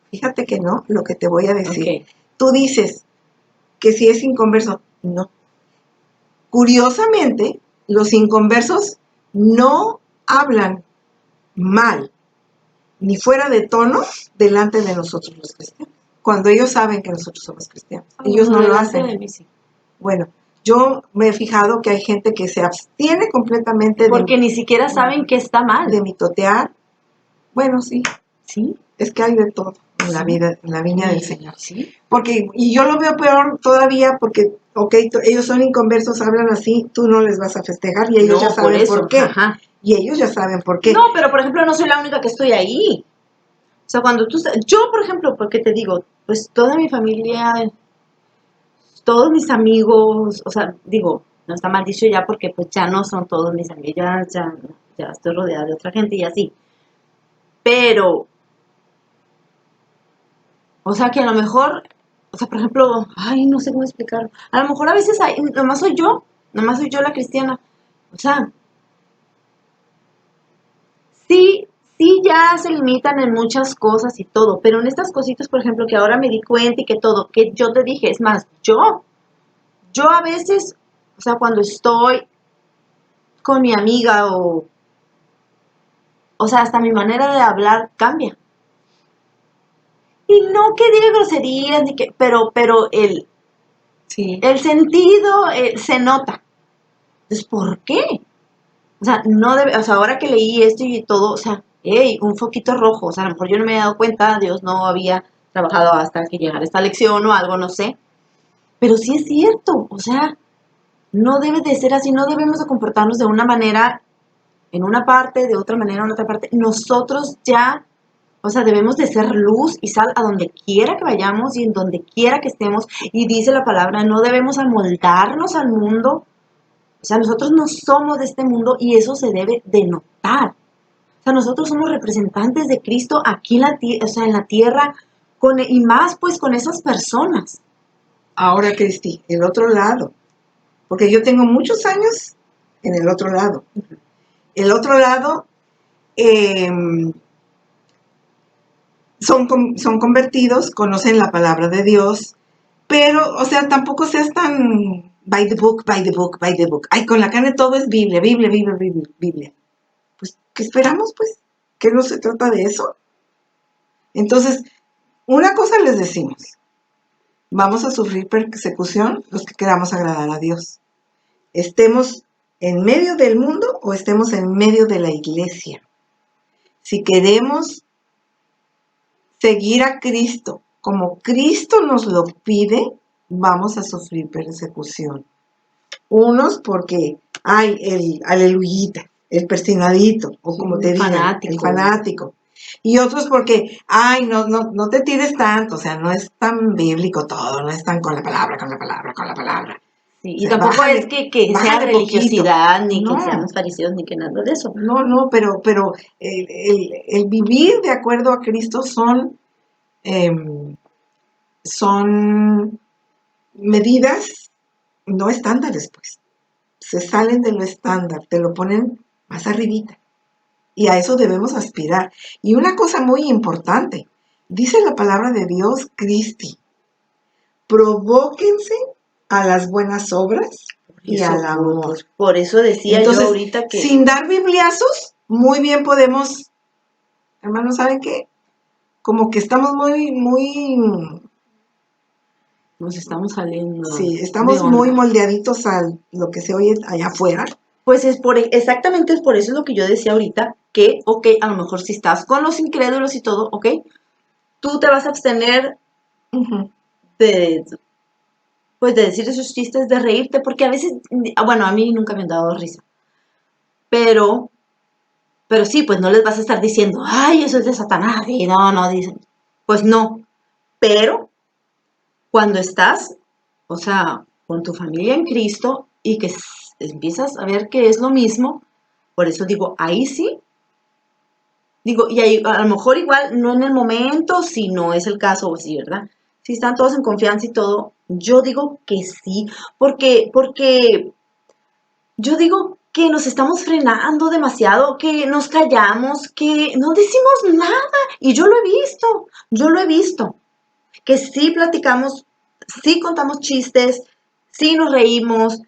Fíjate que no, lo que te voy a decir. Okay. Tú dices que si es inconverso, no. Curiosamente, los inconversos no hablan mal ni fuera de tono delante de nosotros los cristianos. Cuando ellos saben que nosotros somos cristianos, ellos no lo delante de hacen. mí sí. Bueno, yo me he fijado que hay gente que se abstiene completamente Porque ni siquiera saben que está mal. de mitotear. Bueno, sí, Sí, es que hay de todo en la Sí. vida, en la viña del Señor. sí. Porque, y yo lo veo peor todavía porque, ok, ellos son inconversos, hablan así, tú no les vas a festejar y ellos No, ya saben por eso, por qué. ajá. Y ellos ya saben por qué. No, pero por ejemplo, no soy la única que estoy ahí. O sea, cuando tú... Yo, por ejemplo, porque te digo, pues toda mi familia, todos mis amigos, o sea, digo, no está mal dicho ya porque pues ya no son todos mis amigos, ya estoy rodeada de otra gente y así. Pero, o sea, que a lo mejor, o sea, por ejemplo, ay, no sé cómo explicarlo. A lo mejor a veces hay, nomás soy yo la cristiana. O sea, sí, sí ya se limitan en muchas cosas y todo, pero en estas cositas, por ejemplo, que ahora me di cuenta y que todo, que yo te dije, es más, yo a veces, o sea, cuando estoy con mi amiga o sea, hasta mi manera de hablar cambia. Y no que diga groserías, ni que, pero Sí. el sentido se nota. Entonces, ¿por qué? O sea, no debe, o sea, ahora que leí esto y todo, o sea, hey, un foquito rojo, o sea, a lo mejor yo no me había dado cuenta, Dios no había trabajado hasta que llegara esta lección o algo, no sé. Pero sí es cierto, o sea, no debe de ser así, no debemos de comportarnos de una manera en una parte, de otra manera en otra parte. Nosotros ya, o sea, debemos de ser luz y sal a donde quiera que vayamos y en donde quiera que estemos. Y dice la palabra, no debemos amoldarnos al mundo. O sea, nosotros no somos de este mundo y eso se debe de notar. O sea, nosotros somos representantes de Cristo aquí en la, o sea, en la tierra y más pues con esas personas. Ahora, Cristi, el otro lado. Porque yo tengo muchos años en el otro lado. El otro lado eh, son convertidos, conocen la palabra de Dios, pero, o sea, tampoco seas tan by the book, by the book, by the book. Ay, con la carne todo es Biblia, Biblia, Biblia, Biblia, Biblia. Pues, ¿qué esperamos, pues? ¿Que no se trata de eso? Entonces, una cosa les decimos, vamos a sufrir persecución los que queramos agradar a Dios. Estemos en medio del mundo o estemos en medio de la iglesia. Si queremos seguir a Cristo como Cristo nos lo pide, vamos a sufrir persecución. Unos porque hay el aleluyita, el persinadito, o como te digan, el fanático. Y otros porque, ay, no te tires tanto, o sea, no es tan bíblico todo, no es tan con la palabra, con la palabra, con la palabra. Sí, O y sea, tampoco bájale, es que sea bájale religiosidad, ni poquito. que No. seamos fariseos, ni que nada de eso. No, pero el vivir de acuerdo a Cristo son medidas, no estándares, pues. Se salen de lo estándar, te lo ponen más arribita. Y a eso debemos aspirar. Y una cosa muy importante, dice la palabra de Dios, Cristi, provóquense a las buenas obras y al amor. Por eso decía Entonces, yo ahorita que sin dar bibliazos, muy bien podemos, hermanos, ¿saben qué? Como que estamos nos estamos saliendo. sí, estamos muy moldeaditos a lo que se oye allá afuera. Pues exactamente es por eso es lo que yo decía ahorita, que, ok, a lo mejor si estás con los incrédulos y todo, ok, tú te vas a abstener de, pues de decir esos chistes, de reírte, porque a veces, bueno, a mí nunca me han dado risa, pero sí, pues no les vas a estar diciendo, ay, eso es de Satanás, y no, dicen, pues no, pero cuando estás, o sea, con tu familia en Cristo y que empiezas a ver que es lo mismo, por eso digo, ahí sí, digo, y ahí, a lo mejor igual no en el momento, si no es el caso, o sí, ¿verdad? Si están todos en confianza y todo, yo digo que sí, porque yo digo que nos estamos frenando demasiado, que nos callamos, que no decimos nada, y yo lo he visto, que sí platicamos, sí contamos chistes, sí nos reímos,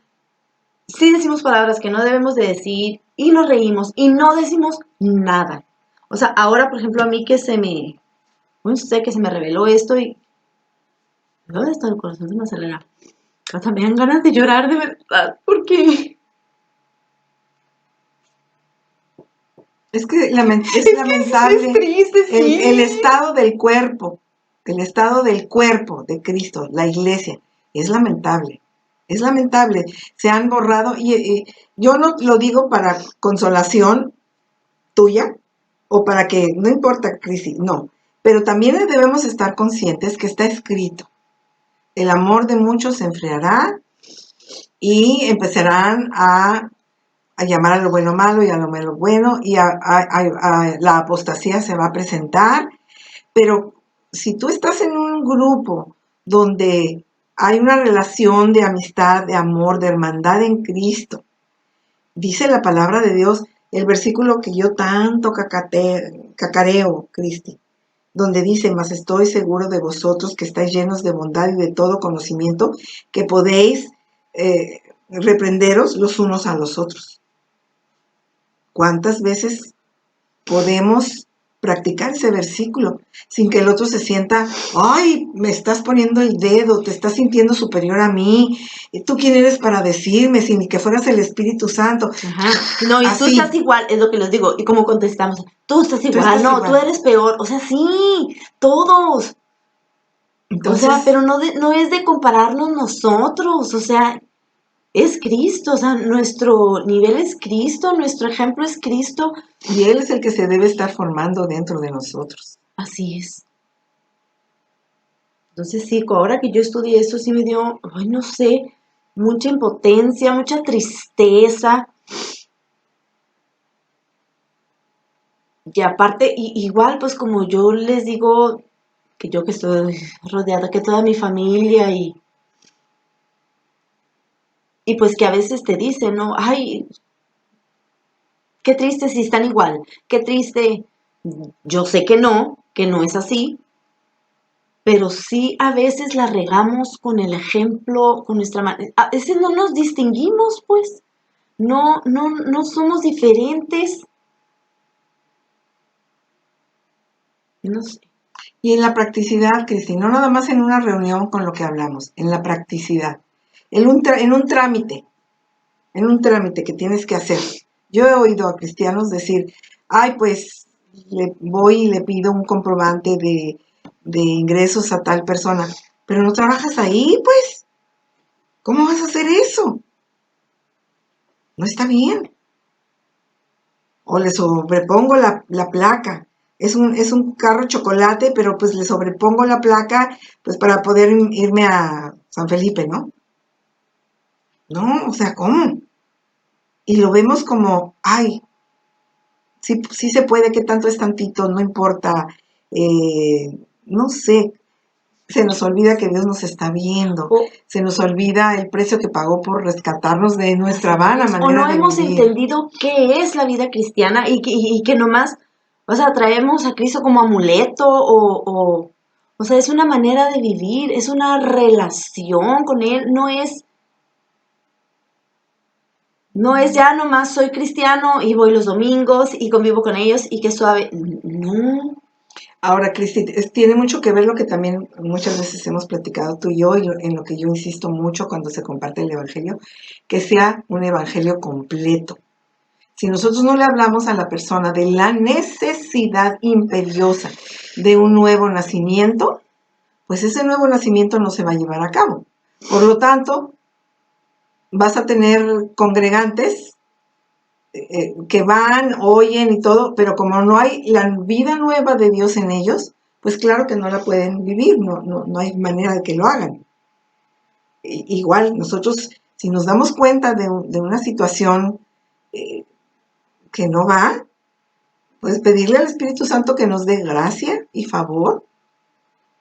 sí decimos palabras que no debemos de decir y nos reímos y no decimos nada. O sea, ahora, por ejemplo, a mí no sé, que se me reveló esto y ¿dónde está el corazón? Se me acelera. Hasta me dan ganas de llorar de verdad, porque Es que es es que es lamentable triste, el sí. estado del cuerpo de Cristo, la iglesia, es lamentable, es lamentable. Se han borrado, y yo no lo digo para consolación tuya o para que, no importa, Cristi, no, pero también debemos estar conscientes que está escrito, el amor de muchos se enfriará y empezarán a llamar a lo bueno malo y a lo malo bueno, y a la apostasía se va a presentar. Pero si tú estás en un grupo donde hay una relación de amistad, de amor, de hermandad en Cristo, dice la palabra de Dios, el versículo que yo tanto cacareo, Cristi, donde dice: mas estoy seguro de vosotros que estáis llenos de bondad y de todo conocimiento, que podéis reprenderos los unos a los otros. ¿Cuántas veces podemos practicar ese versículo sin que el otro se sienta: ay, me estás poniendo el dedo, te estás sintiendo superior a mí, tú quién eres para decirme, si ni que fueras el Espíritu Santo? Ajá. No, y tú Así, estás igual, es lo que les digo. Y como contestamos, tú estás tú igual, estás no, tú igual. eres peor. O sea, sí, todos. O sea, Entonces, pero no es de compararnos nosotros. O sea, es Cristo. O sea, nuestro nivel es Cristo, nuestro ejemplo es Cristo. y Él es el que se debe estar formando dentro de nosotros. Así es. Entonces sí, ahora que yo estudié eso sí me dio, ay, no sé, mucha impotencia, mucha tristeza. Y aparte, igual, pues como yo les digo, que yo que estoy rodeada, que toda mi familia y pues que a veces te dicen, ¿no? Ay, qué triste si están igual, qué triste. Yo sé que no es así, pero sí a veces la regamos con el ejemplo, con nuestra manera. A veces no nos distinguimos, pues. No somos diferentes. No sé. Y en la practicidad, Cristi, no nada más en una reunión con lo que hablamos, en la practicidad, en un trámite que tienes que hacer. Yo he oído a cristianos decir: ay, pues le voy y le pido un comprobante de ingresos a tal persona, pero no trabajas ahí, pues, ¿cómo vas a hacer eso? No está bien. O le sobrepongo la placa. Es un carro chocolate, pero pues le sobrepongo la placa pues para poder irme a San Felipe, ¿no? No, o sea, ¿cómo? Y lo vemos como: ay, sí, sí se puede, que tanto es tantito, no importa, no sé, se nos olvida que Dios nos está viendo, O, se nos olvida el precio que pagó por rescatarnos de nuestra vana o manera no de hemos vivir. entendido qué es la vida cristiana y que nomás, o sea, traemos a Cristo como amuleto o sea, es una manera de vivir, es una relación con Él, no es ya nomás soy cristiano y voy los domingos y convivo con ellos y qué suave. No, Ahora, Cristi, tiene mucho que ver lo que también muchas veces hemos platicado tú y yo, y en lo que yo insisto mucho cuando se comparte el Evangelio, que sea un Evangelio completo. Si nosotros no le hablamos a la persona de la necesidad imperiosa de un nuevo nacimiento, pues ese nuevo nacimiento no se va a llevar a cabo. Por lo tanto, vas a tener congregantes que van, oyen y todo, pero como no hay la vida nueva de Dios en ellos, pues claro que no la pueden vivir, no hay manera de que lo hagan. Igual nosotros, si nos damos cuenta de una situación eh, que no va, pues pedirle al Espíritu Santo que nos dé gracia y favor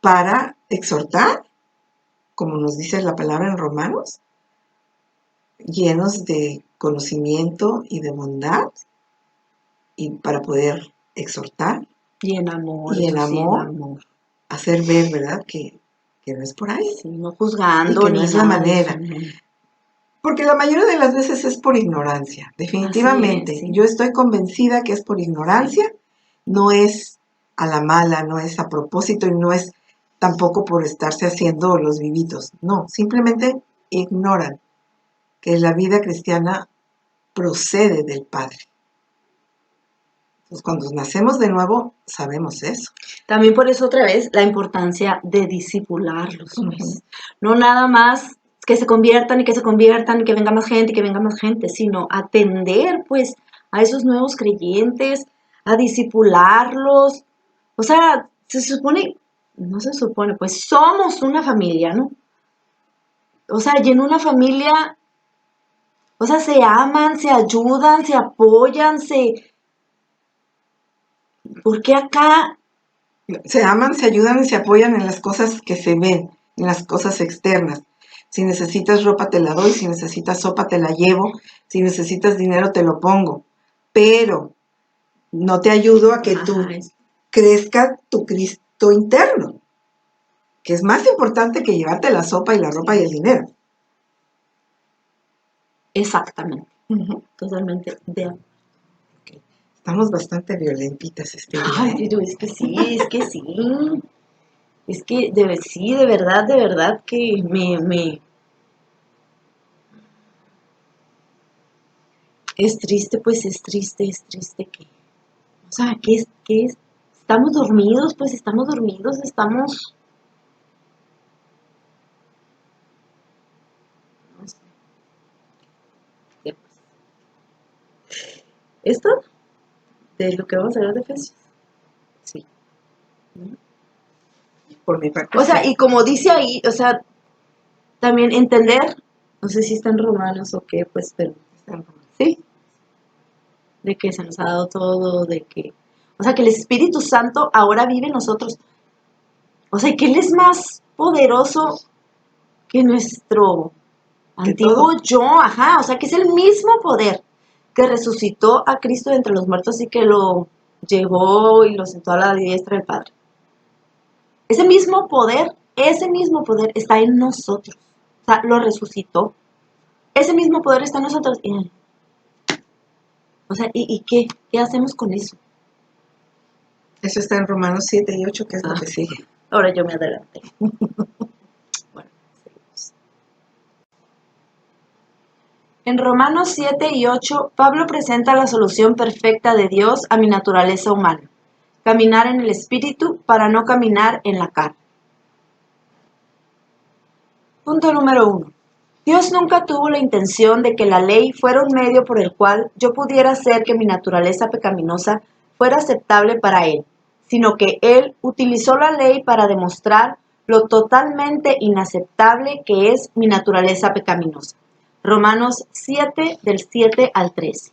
para exhortar, como nos dice la palabra en Romanos, llenos de conocimiento y de bondad, y para poder exhortar y en amor, y en eso sí, en amor amor. hacer ver, ¿verdad? Que no es por ahí Sí, no y juzgando que no ni es la nada de eso. manera. No. Porque la mayoría de las veces es por ignorancia, definitivamente. Así es, sí. Yo estoy convencida que es por ignorancia, no es a la mala, no es a propósito y no es tampoco por estarse haciendo los vivitos. No, simplemente ignoran que la vida cristiana procede del Padre. Entonces, cuando nacemos de nuevo, sabemos eso. También por eso otra vez la importancia de discipularlos, pues. No nada más que se conviertan y que se conviertan y que venga más gente y que venga más gente, sino atender pues a esos nuevos creyentes, a discipularlos. O sea, se supone, no se supone, pues somos una familia, ¿no? O sea, y en una familia, o sea, se aman, se ayudan, se apoyan, ¿por qué acá? Se aman, se ayudan y se apoyan en las cosas que se ven, en las cosas externas. Si necesitas ropa, te la doy. Si necesitas sopa, te la llevo. Si necesitas dinero, te lo pongo. Pero no te ayudo a que tú crezca tu Cristo interno, que es más importante que llevarte la sopa y la ropa y el dinero. Exactamente, totalmente de acuerdo. Estamos bastante violentitas este día. Ay, pero es que sí, es que sí. Es que sí, de verdad que es triste, pues es triste que, o sea, estamos dormidos, pues estamos dormidos, estamos, no sé, ¿qué pues? Esto, de lo que vamos a hablar de Efesios, sí. Por mi parte, O sea, sí. y como dice ahí, o sea, también entender, no sé si está en Romanos o qué, pues, pero, sí, de que se nos ha dado todo, de que, o sea, que el Espíritu Santo ahora vive en nosotros. O sea, que Él es más poderoso que nuestro antiguo yo, ajá, o sea, que es el mismo poder que resucitó a Cristo de entre los muertos y que lo llevó y lo sentó a la diestra del Padre. Ese mismo poder está en nosotros. O sea, lo resucitó. Ese mismo poder está en nosotros. O sea, ¿y qué hacemos con eso? Eso está en Romanos 7 y 8, que es lo que sigue. Ahora yo me adelanté. Bueno, seguimos. En Romanos 7 y 8, Pablo presenta la solución perfecta de Dios a mi naturaleza humana. Caminar en el Espíritu para no caminar en la carne. Punto número 1. Dios nunca tuvo la intención de que la ley fuera un medio por el cual yo pudiera hacer que mi naturaleza pecaminosa fuera aceptable para Él, sino que Él utilizó la ley para demostrar lo totalmente inaceptable que es mi naturaleza pecaminosa. Romanos 7, del 7 al 13.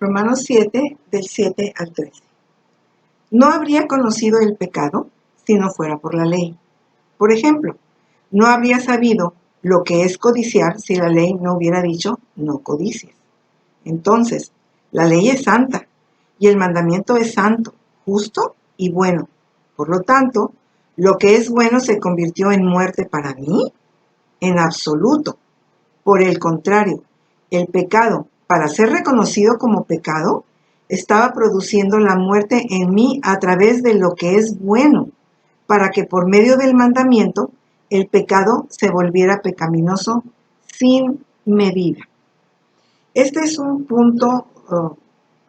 Romanos 7, del 7 al 13. No habría conocido el pecado si no fuera por la ley. Por ejemplo, no habría sabido lo que es codiciar si la ley no hubiera dicho no codicies. Entonces, la ley es santa y el mandamiento es santo, justo y bueno. Por lo tanto, lo que es bueno se convirtió en muerte para mí, en absoluto. Por el contrario, el pecado, para ser reconocido como pecado, estaba produciendo la muerte en mí a través de lo que es bueno, para que por medio del mandamiento el pecado se volviera pecaminoso sin medida. Este es un punto,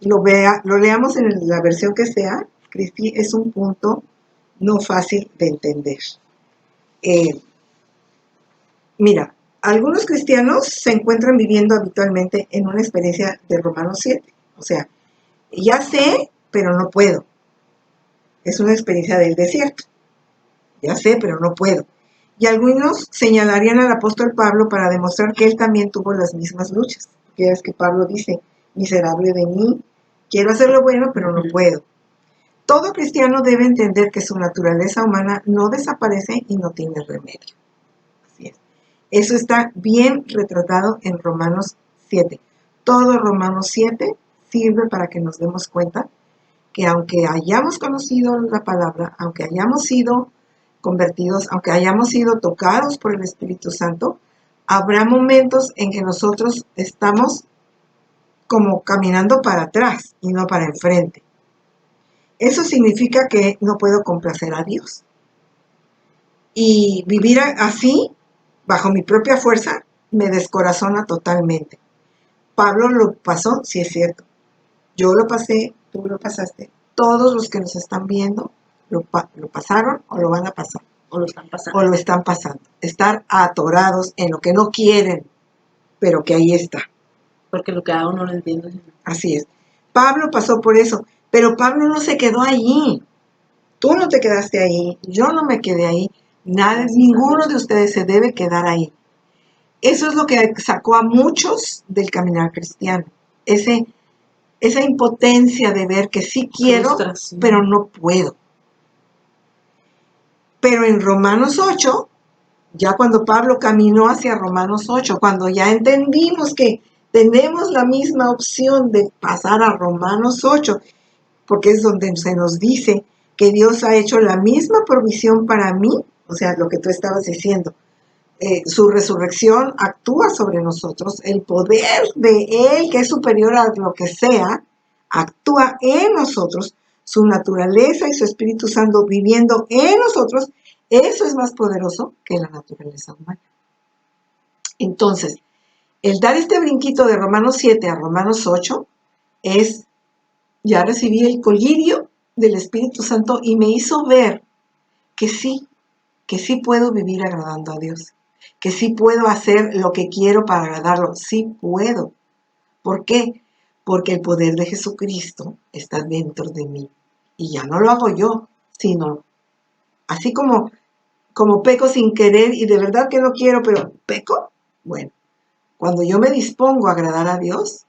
lo leamos en la versión que sea, Cristi, es un punto no fácil de entender. Mira, algunos cristianos se encuentran viviendo habitualmente en una experiencia de Romanos 7. O sea, ya sé, pero no puedo. Es una experiencia del desierto. Ya sé, pero no puedo. Y algunos señalarían al apóstol Pablo para demostrar que él también tuvo las mismas luchas. Ya es que Pablo dice, miserable de mí, quiero hacer lo bueno, pero no puedo. Todo cristiano debe entender que su naturaleza humana no desaparece y no tiene remedio. Así es. Eso está bien retratado en Romanos 7. Todo Romanos 7 sirve para que nos demos cuenta que aunque hayamos conocido la palabra, aunque hayamos sido convertidos, aunque hayamos sido tocados por el Espíritu Santo, habrá momentos en que nosotros estamos como caminando para atrás y no para enfrente. Eso significa que no puedo complacer a Dios. Y vivir así, bajo mi propia fuerza, me descorazona totalmente. Pablo lo pasó, sí es cierto. Yo lo pasé, tú lo pasaste. Todos los que nos están viendo lo pasaron o lo van a pasar. O lo están pasando. O lo están pasando. Estar atorados en lo que no quieren, pero que ahí está. Porque lo que hago no lo entiendo. Así es. Pablo pasó por eso, pero Pablo no se quedó allí. Tú no te quedaste ahí, yo no me quedé ahí. Ninguno de ustedes se debe quedar ahí. Eso es lo que sacó a muchos del caminar cristiano. Esa impotencia de ver que sí quiero, pero no puedo. Pero en Romanos 8, ya cuando Pablo caminó hacia Romanos 8, cuando ya entendimos que tenemos la misma opción de pasar a Romanos 8, porque es donde se nos dice que Dios ha hecho la misma provisión para mí, o sea, lo que tú estabas diciendo. Su resurrección actúa sobre nosotros, el poder de Él, que es superior a lo que sea, actúa en nosotros, su naturaleza y su Espíritu Santo viviendo en nosotros, eso es más poderoso que la naturaleza humana. Entonces, el dar este brinquito de Romanos 7 a Romanos 8 es, ya recibí el colirio del Espíritu Santo y me hizo ver que sí puedo vivir agradando a Dios, que sí puedo hacer lo que quiero para agradarlo, sí puedo. ¿Por qué? Porque el poder de Jesucristo está dentro de mí. Y ya no lo hago yo, sino así como peco sin querer y de verdad que no quiero, pero peco. Bueno, cuando yo me dispongo a agradar a Dios,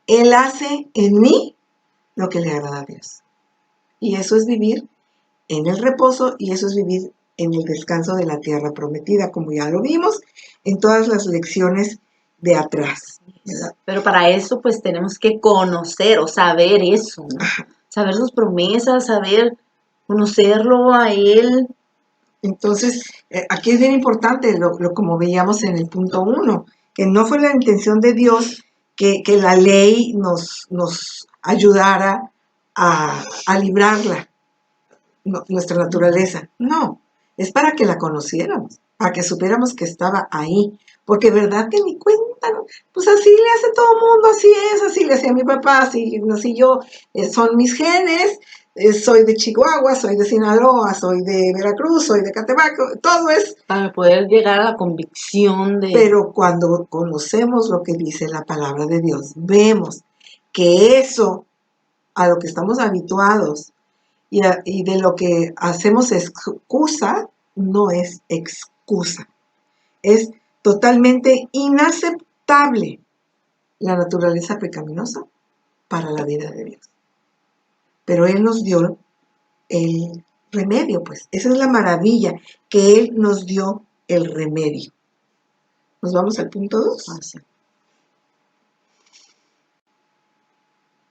Él hace en mí lo que le agrada a Dios. Y eso es vivir en el reposo y eso es vivir en el descanso de la tierra prometida, como ya lo vimos en todas las lecciones de atrás, ¿verdad? Pero para eso pues tenemos que conocer o saber eso, ¿no? Saber sus promesas, saber conocerlo a Él. Entonces, aquí es bien importante, como veíamos en el punto 1, que no fue la intención de Dios que la ley nos ayudara a librarla, nuestra naturaleza. No, es para que la conociéramos, para que supiéramos que estaba ahí. Porque verdad que ni cuenta, ¿no? Pues así le hace todo el mundo, así le hacía mi papá, así nací yo, son mis genes, soy de Chihuahua, soy de Sinaloa, soy de Veracruz, soy de Catemaco, todo es. Para poder llegar a la convicción de... Pero cuando conocemos lo que dice la palabra de Dios, vemos que eso a lo que estamos habituados y de lo que hacemos excusa, no es excusa. Es totalmente inaceptable la naturaleza pecaminosa para la vida de Dios. Pero Él nos dio el remedio, pues. Esa es la maravilla, que Él nos dio el remedio. ¿Nos vamos al punto 2? Sí.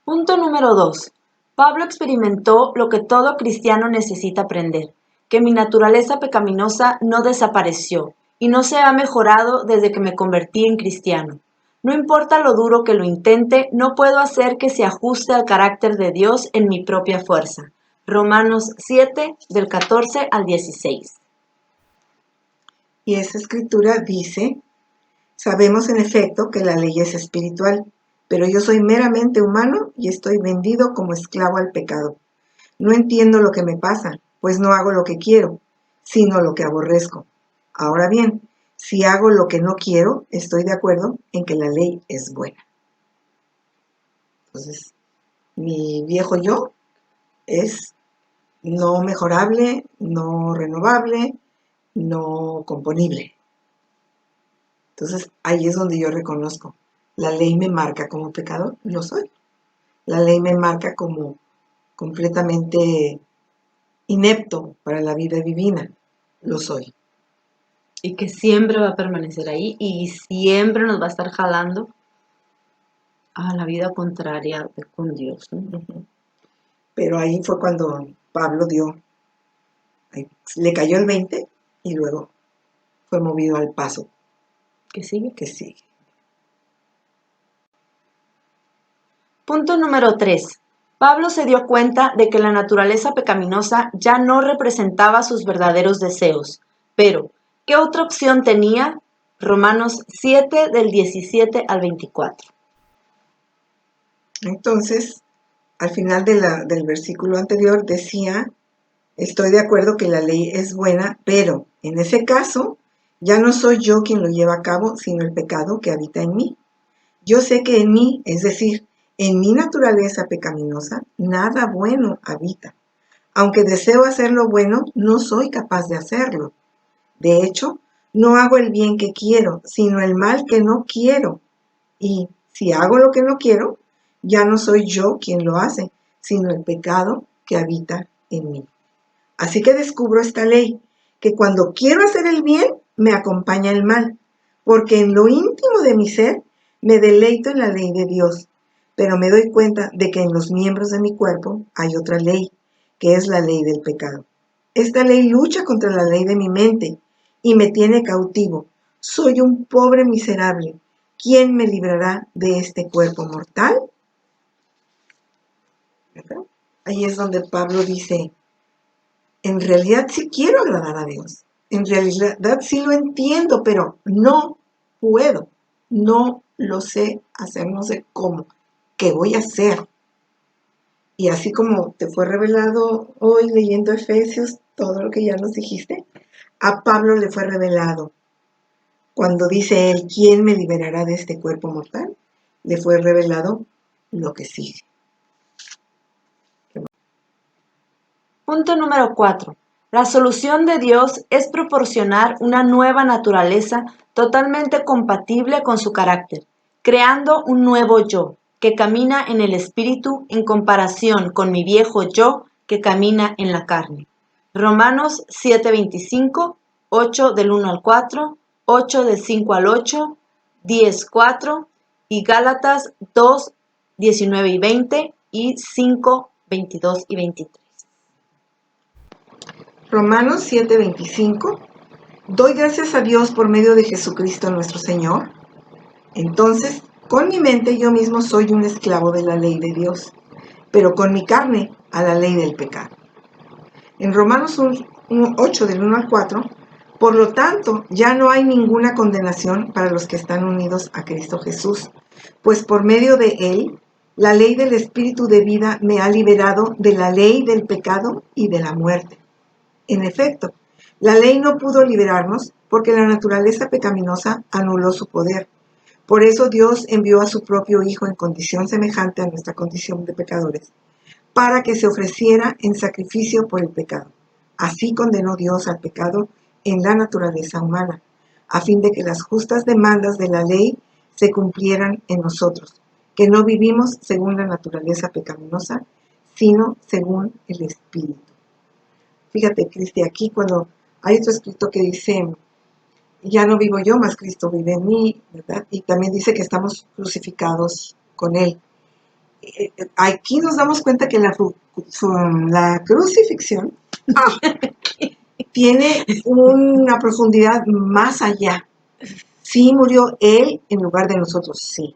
Punto número 2. Pablo experimentó lo que todo cristiano necesita aprender, que mi naturaleza pecaminosa no desapareció y no se ha mejorado desde que me convertí en cristiano. No importa lo duro que lo intente, no puedo hacer que se ajuste al carácter de Dios en mi propia fuerza. Romanos 7, del 14 al 16. Y esa escritura dice, sabemos en efecto que la ley es espiritual, pero yo soy meramente humano y estoy vendido como esclavo al pecado. No entiendo lo que me pasa, pues no hago lo que quiero, sino lo que aborrezco. Ahora bien, si hago lo que no quiero, estoy de acuerdo en que la ley es buena. Entonces, mi viejo yo es no mejorable, no renovable, no componible. Entonces, ahí es donde yo reconozco. La ley me marca como pecador, lo soy. La ley me marca como completamente inepto para la vida divina, lo soy. Y que siempre va a permanecer ahí y siempre nos va a estar jalando a la vida contraria con Dios, ¿no? Pero ahí fue cuando Pablo le cayó el 20 y luego fue movido al paso ¿Qué sigue? que sigue. Punto número 3. Pablo se dio cuenta de que la naturaleza pecaminosa ya no representaba sus verdaderos deseos. Pero, ¿qué otra opción tenía? Romanos 7 del 17 al 24. Entonces, al final del versículo anterior decía, estoy de acuerdo que la ley es buena, pero en ese caso ya no soy yo quien lo lleva a cabo, sino el pecado que habita en mí. Yo sé que en mí, es decir, en mi naturaleza pecaminosa, nada bueno habita. Aunque deseo hacer lo bueno, no soy capaz de hacerlo. De hecho, no hago el bien que quiero, sino el mal que no quiero. Y si hago lo que no quiero, ya no soy yo quien lo hace, sino el pecado que habita en mí. Así que descubro esta ley, que cuando quiero hacer el bien, me acompaña el mal, porque en lo íntimo de mi ser me deleito en la ley de Dios, pero me doy cuenta de que en los miembros de mi cuerpo hay otra ley, que es la ley del pecado. Esta ley lucha contra la ley de mi mente y me tiene cautivo. Soy un pobre miserable. ¿Quién me librará de este cuerpo mortal? ¿Verdad? Ahí es donde Pablo dice, en realidad sí quiero agradar a Dios. En realidad sí lo entiendo, pero no puedo. No lo sé hacer, no sé cómo. ¿Qué voy a hacer? Y así como te fue revelado hoy leyendo Efesios, todo lo que ya nos dijiste, a Pablo le fue revelado. Cuando dice él, ¿quién me liberará de este cuerpo mortal? Le fue revelado lo que sigue. Punto número 4. La solución de Dios es proporcionar una nueva naturaleza totalmente compatible con su carácter, creando un nuevo yo, que camina en el espíritu en comparación con mi viejo yo que camina en la carne. Romanos 7:25, 8 del 1 al 4, 8 del 5 al 8, 10:4 y Gálatas 2, 19 y 20 y 5, 22 y 23. Romanos 7:25. Doy gracias a Dios por medio de Jesucristo nuestro Señor. Entonces, con mi mente yo mismo soy un esclavo de la ley de Dios, pero con mi carne a la ley del pecado. En Romanos 8 del 1 al 4, por lo tanto, ya no hay ninguna condenación para los que están unidos a Cristo Jesús, pues por medio de Él, la ley del Espíritu de vida me ha liberado de la ley del pecado y de la muerte. En efecto, la ley no pudo liberarnos porque la naturaleza pecaminosa anuló su poder. Por eso Dios envió a su propio Hijo en condición semejante a nuestra condición de pecadores, para que se ofreciera en sacrificio por el pecado. Así condenó Dios al pecado en la naturaleza humana, a fin de que las justas demandas de la ley se cumplieran en nosotros, que no vivimos según la naturaleza pecaminosa, sino según el Espíritu. Fíjate, Cristi, aquí cuando hay otro escrito que dice, ya no vivo yo, mas Cristo vive en mí, ¿verdad? Y también dice que estamos crucificados con Él. Aquí nos damos cuenta que la crucifixión tiene una profundidad más allá. Sí murió Él en lugar de nosotros, sí.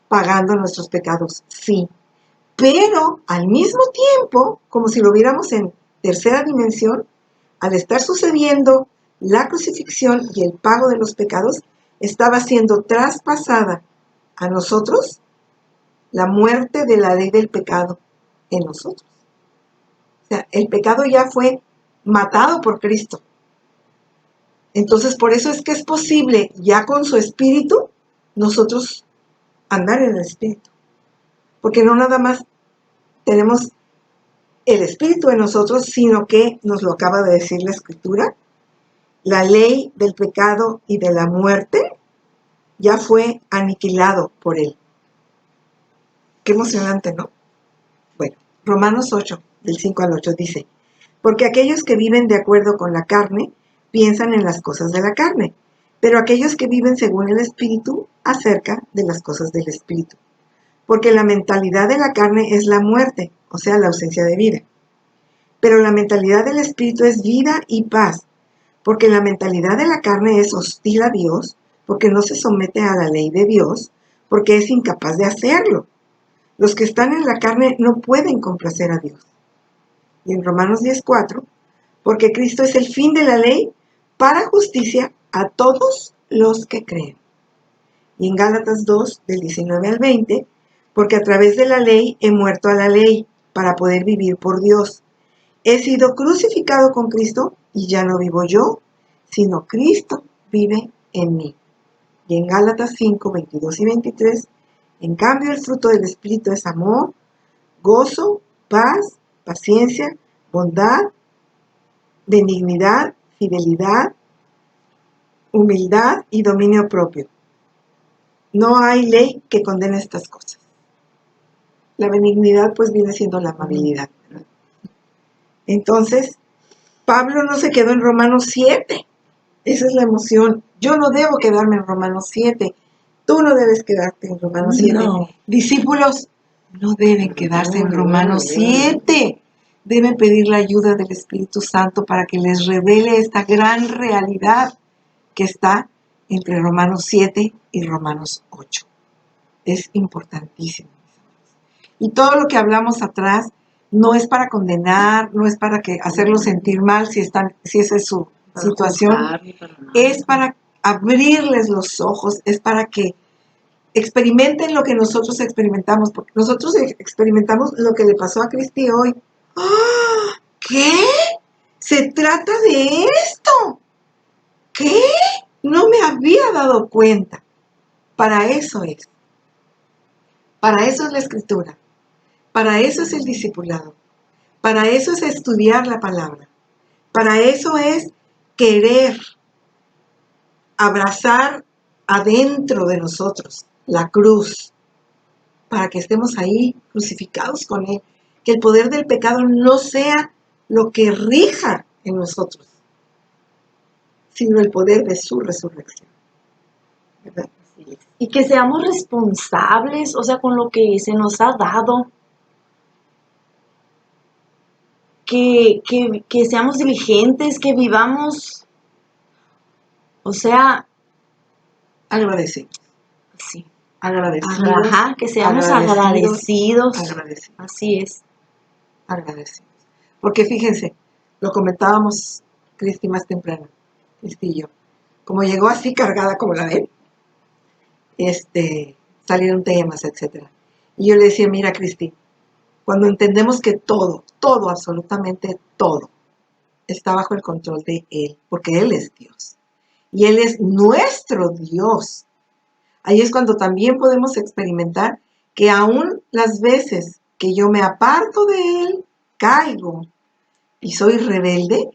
Pagando nuestros pecados, sí. Pero al mismo tiempo, como si lo viéramos en tercera dimensión, al estar sucediendo la crucifixión y el pago de los pecados, estaba siendo traspasada a nosotros la muerte de la ley del pecado en nosotros. O sea, el pecado ya fue matado por Cristo. Entonces, por eso es que es posible, ya con su espíritu, nosotros andar en el espíritu. Porque no nada más tenemos el espíritu en nosotros, sino que, nos lo acaba de decir la Escritura, la ley del pecado y de la muerte ya fue aniquilado por él. Qué emocionante, ¿no? Bueno, Romanos 8, del 5 al 8 dice, porque aquellos que viven de acuerdo con la carne, piensan en las cosas de la carne, pero aquellos que viven según el Espíritu, acerca de las cosas del Espíritu. Porque la mentalidad de la carne es la muerte, o sea, la ausencia de vida. Pero la mentalidad del Espíritu es vida y paz, porque la mentalidad de la carne es hostil a Dios, porque no se somete a la ley de Dios, porque es incapaz de hacerlo. Los que están en la carne no pueden complacer a Dios. Y en Romanos 10:4, porque Cristo es el fin de la ley para justicia a todos los que creen. Y en Gálatas 2, del 19 al 20, porque a través de la ley he muerto a la ley para poder vivir por Dios. He sido crucificado con Cristo y ya no vivo yo, sino Cristo vive en mí. Y en Gálatas 5, 22 y 23, en cambio el fruto del Espíritu es amor, gozo, paz, paciencia, bondad, benignidad, fidelidad, humildad y dominio propio. No hay ley que condene estas cosas. La benignidad pues viene siendo la amabilidad, ¿verdad? Entonces, Pablo no se quedó en Romanos 7. Esa es la emoción. Yo no debo quedarme en Romanos 7. Tú no debes quedarte en Romanos 7. No. Discípulos no deben quedarse en Romanos 7. Deben pedir la ayuda del Espíritu Santo para que les revele esta gran realidad que está entre Romanos 7 y Romanos 8. Es importantísimo. Y todo lo que hablamos atrás no es para condenar, no es para hacerlos sentir mal si esa es su situación, es para abrirles los ojos, es para que experimenten lo que nosotros experimentamos, porque nosotros experimentamos lo que le pasó a Cristi hoy. ¡Ah! ¿Qué? ¿Se trata de esto? ¿Qué? No me había dado cuenta. Para eso es. Para eso es la escritura. Para eso es el discipulado. Para eso es estudiar la palabra. Para eso es querer abrazar adentro de nosotros la cruz, para que estemos ahí crucificados con Él. Que el poder del pecado no sea lo que rija en nosotros, sino el poder de su resurrección. ¿Verdad? Y que seamos responsables, o sea, con lo que se nos ha dado. Que seamos diligentes, que vivamos, o sea, Agradecidos. sí. Agradecidos. Ajá, que seamos agradecidos. Agradecidos. Así es. Agradecidos. Porque fíjense, lo comentábamos Cristi más temprano, Cristi y yo. Como llegó así cargada como la ven, salieron temas, etcétera. Y yo le decía, mira Cristi, cuando entendemos que todo, absolutamente todo, está bajo el control de Él, porque Él es Dios. Y Él es nuestro Dios. Ahí es cuando también podemos experimentar que aún las veces que yo me aparto de Él, caigo y soy rebelde,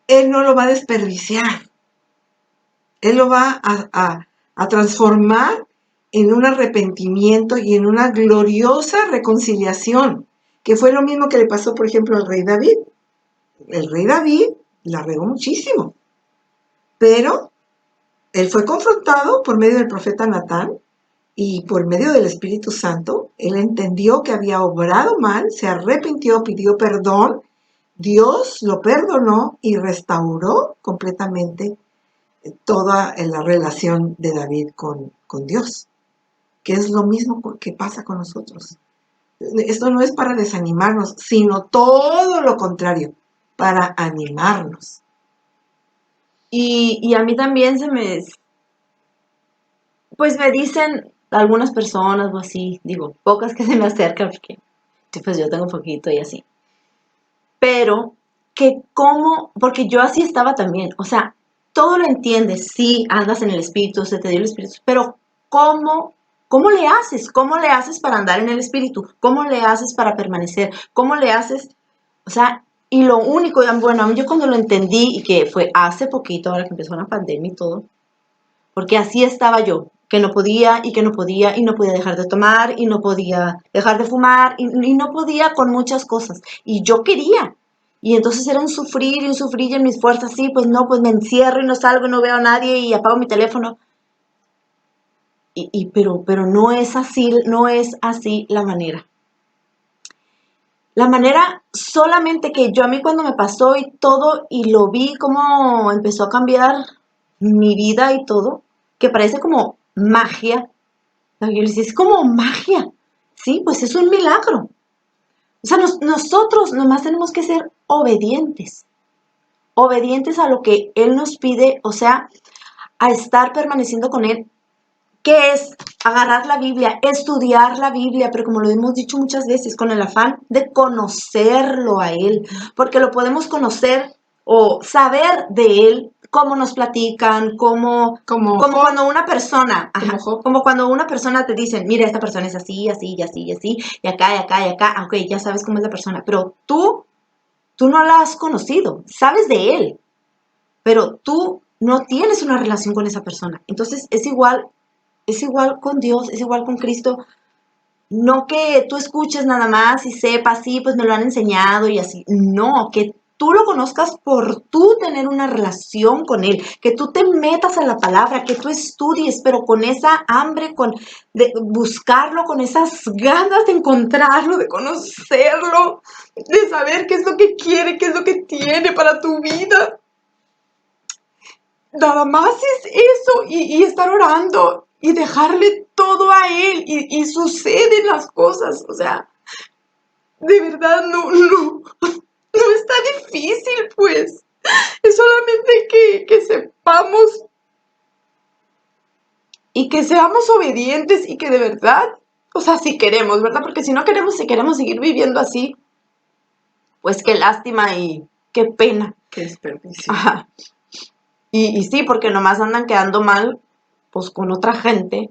Él no lo va a desperdiciar. Él lo va a transformar en un arrepentimiento y en una gloriosa reconciliación, que fue lo mismo que le pasó, por ejemplo, al rey David. El rey David la regó muchísimo, pero él fue confrontado por medio del profeta Natán y por medio del Espíritu Santo. Él entendió que había obrado mal, se arrepintió, pidió perdón, Dios lo perdonó y restauró completamente toda la relación de David con Dios, que es lo mismo que pasa con nosotros. Esto no es para desanimarnos, sino todo lo contrario, para animarnos. Y a mí también pues me dicen algunas personas o así, digo, pocas que se me acercan, porque pues yo tengo poquito y así. Pero que porque yo así estaba también, o sea, todo lo entiendes, sí, andas en el espíritu, se te dio el espíritu, pero ¿cómo le haces? ¿Cómo le haces para andar en el espíritu? ¿Cómo le haces para permanecer? ¿Cómo le haces? O sea, y lo único, bueno, yo cuando lo entendí, y que fue hace poquito, ahora que empezó la pandemia y todo, porque así estaba yo, que no podía y que no podía y no podía dejar de tomar y no podía dejar de fumar y no podía con muchas cosas. Y yo quería. Y entonces era un sufrir y en mis fuerzas, sí, pues no, pues me encierro y no salgo y no veo a nadie y apago mi teléfono. Pero no es así la manera. La manera solamente que yo a mí cuando me pasó y todo y lo vi cómo empezó a cambiar mi vida y todo, que parece como magia. Yo le decía, es como magia. Sí, pues es un milagro. O sea, nosotros nomás tenemos que ser obedientes. Obedientes a lo que Él nos pide, o sea, a estar permaneciendo con Él. ¿Qué es? Agarrar la Biblia, estudiar la Biblia, pero como lo hemos dicho muchas veces, con el afán de conocerlo a Él, porque lo podemos conocer o saber de Él, cómo nos platican, como cuando una persona, como cuando una persona te dice, mira, esta persona es así, así, y así, y así, y acá, y acá, y acá, ok, ya sabes cómo es la persona, pero tú no la has conocido, sabes de Él, pero tú no tienes una relación con esa persona. Entonces es igual con Dios, es igual con Cristo. No que tú escuches nada más y sepas, sí, pues me lo han enseñado y así. No, que tú lo conozcas por tú tener una relación con Él, que tú te metas a la palabra, que tú estudies, pero con esa hambre, de buscarlo, con esas ganas de encontrarlo, de conocerlo, de saber qué es lo que quiere, qué es lo que tiene para tu vida. Nada más es eso y estar orando y dejarle todo a Él y suceden las cosas, o sea, de verdad no está difícil, pues, es solamente que sepamos y que seamos obedientes y que de verdad, o sea, si queremos, ¿verdad? Porque si no queremos, si queremos seguir viviendo así, pues qué lástima y qué pena. Qué desperdicio. Ajá. Y sí, porque nomás andan quedando mal, pues con otra gente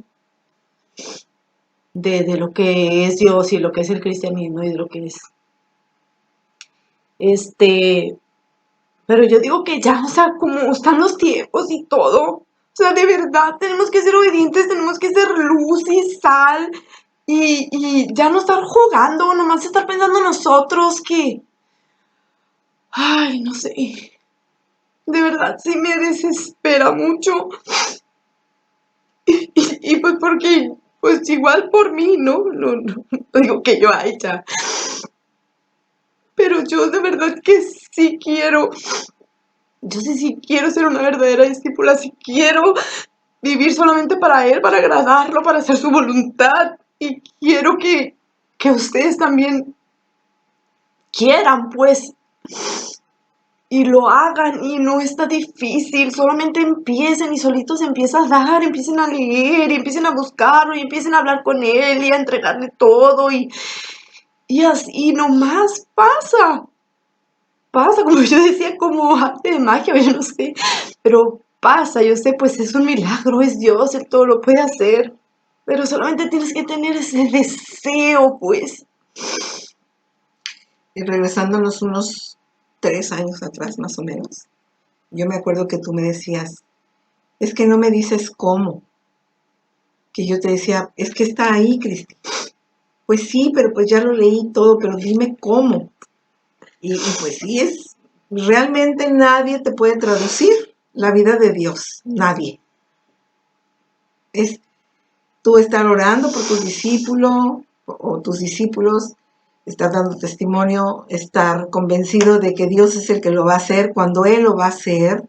de lo que es Dios y lo que es el cristianismo y de lo que es. Pero yo digo que ya, o sea, como están los tiempos y todo, o sea, de verdad tenemos que ser obedientes, tenemos que ser luz y sal y ya no estar jugando, nomás estar pensando nosotros que, ay, no sé, de verdad sí me desespera mucho y pues porque, pues igual por mí, ¿no? No digo que yo haya, pero yo de verdad que sí quiero. Yo sí quiero ser una verdadera discípula, sí quiero vivir solamente para Él, para agradarlo, para hacer su voluntad. Y quiero que ustedes también quieran, pues, y lo hagan. Y no está difícil, solamente empiecen y solitos se empieza a dar, empiecen a leer, y empiecen a buscarlo, y empiecen a hablar con Él y a entregarle todo. Y así nomás pasa. Pasa, como yo decía, como arte de magia, yo no sé, pero pasa, yo sé, pues es un milagro, es Dios, Él todo lo puede hacer, pero solamente tienes que tener ese deseo, pues. Y regresándonos unos 3 años atrás, más o menos, yo me acuerdo que tú me decías, es que no me dices cómo. Que yo te decía, es que está ahí, Cristi. Pues sí, pero pues ya lo leí todo, pero dime cómo. Y pues sí, realmente nadie te puede traducir la vida de Dios, nadie. Es tú estar orando por tu discípulo o tus discípulos, estar dando testimonio, estar convencido de que Dios es el que lo va a hacer. Cuando Él lo va a hacer,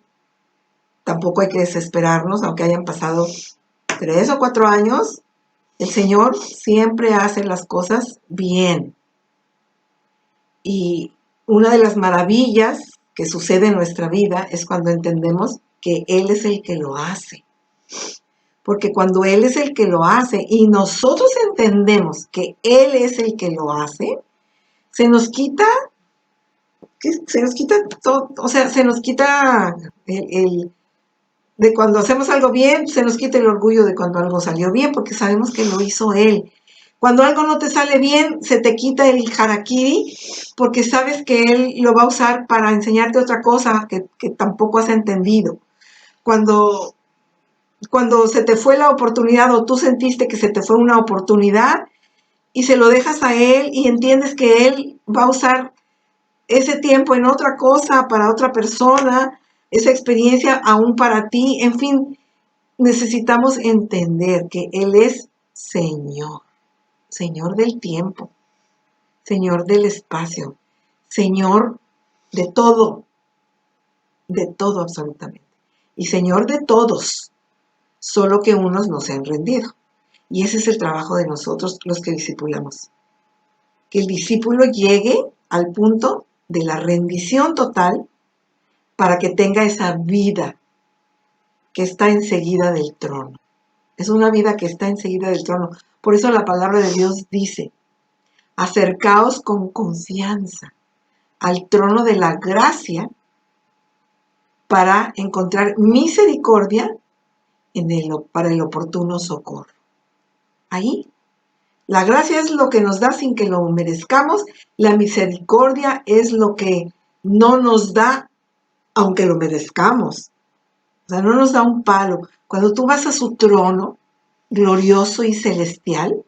tampoco hay que desesperarnos, aunque hayan pasado 3 o 4 años, el Señor siempre hace las cosas bien. Y una de las maravillas que sucede en nuestra vida es cuando entendemos que Él es el que lo hace. Porque cuando Él es el que lo hace y nosotros entendemos que Él es el que lo hace, se nos quita todo, o sea, se nos quita de cuando hacemos algo bien, se nos quita el orgullo de cuando algo salió bien, porque sabemos que lo hizo Él. Cuando algo no te sale bien, se te quita el harakiri, porque sabes que Él lo va a usar para enseñarte otra cosa que tampoco has entendido. Cuando se te fue la oportunidad o tú sentiste que se te fue una oportunidad y se lo dejas a Él y entiendes que Él va a usar ese tiempo en otra cosa, para otra persona, esa experiencia aún para ti, en fin, necesitamos entender que Él es Señor, Señor del tiempo, Señor del espacio, Señor de todo absolutamente. y Señor de todos, solo que unos no se han rendido. Y ese es el trabajo de nosotros los que discipulamos. Que el discípulo llegue al punto de la rendición total para que tenga esa vida que está enseguida del trono. Es una vida que está enseguida del trono. Por eso la palabra de Dios dice, acercaos con confianza al trono de la gracia para encontrar misericordia para el oportuno socorro. Ahí, la gracia es lo que nos da sin que lo merezcamos, la misericordia es lo que no nos da aunque lo merezcamos. O sea, no nos da un palo. Cuando tú vas a su trono, glorioso y celestial,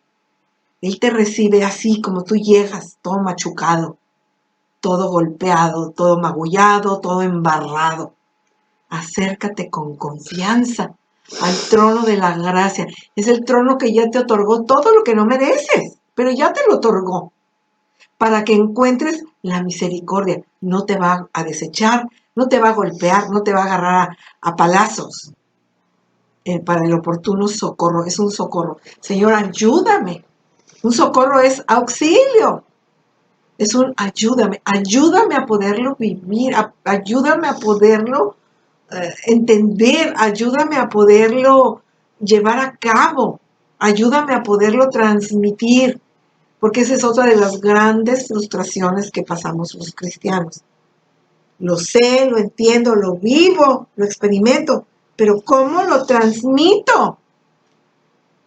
Él te recibe así como tú llegas, todo machucado, todo golpeado, todo magullado, todo embarrado. Acércate con confianza al trono de la gracia. Es el trono que ya te otorgó todo lo que no mereces, pero ya te lo otorgó. Para que encuentres la misericordia. No te va a desechar, no te va a golpear, no te va a agarrar a palazos. Para el oportuno socorro, es un socorro. Señor, ayúdame. Un socorro es auxilio. Es un ayúdame a poderlo vivir, ayúdame a poderlo entender, ayúdame a poderlo llevar a cabo, ayúdame a poderlo transmitir, porque esa es otra de las grandes frustraciones que pasamos los cristianos. Lo sé, lo entiendo, lo vivo, lo experimento, pero ¿cómo lo transmito?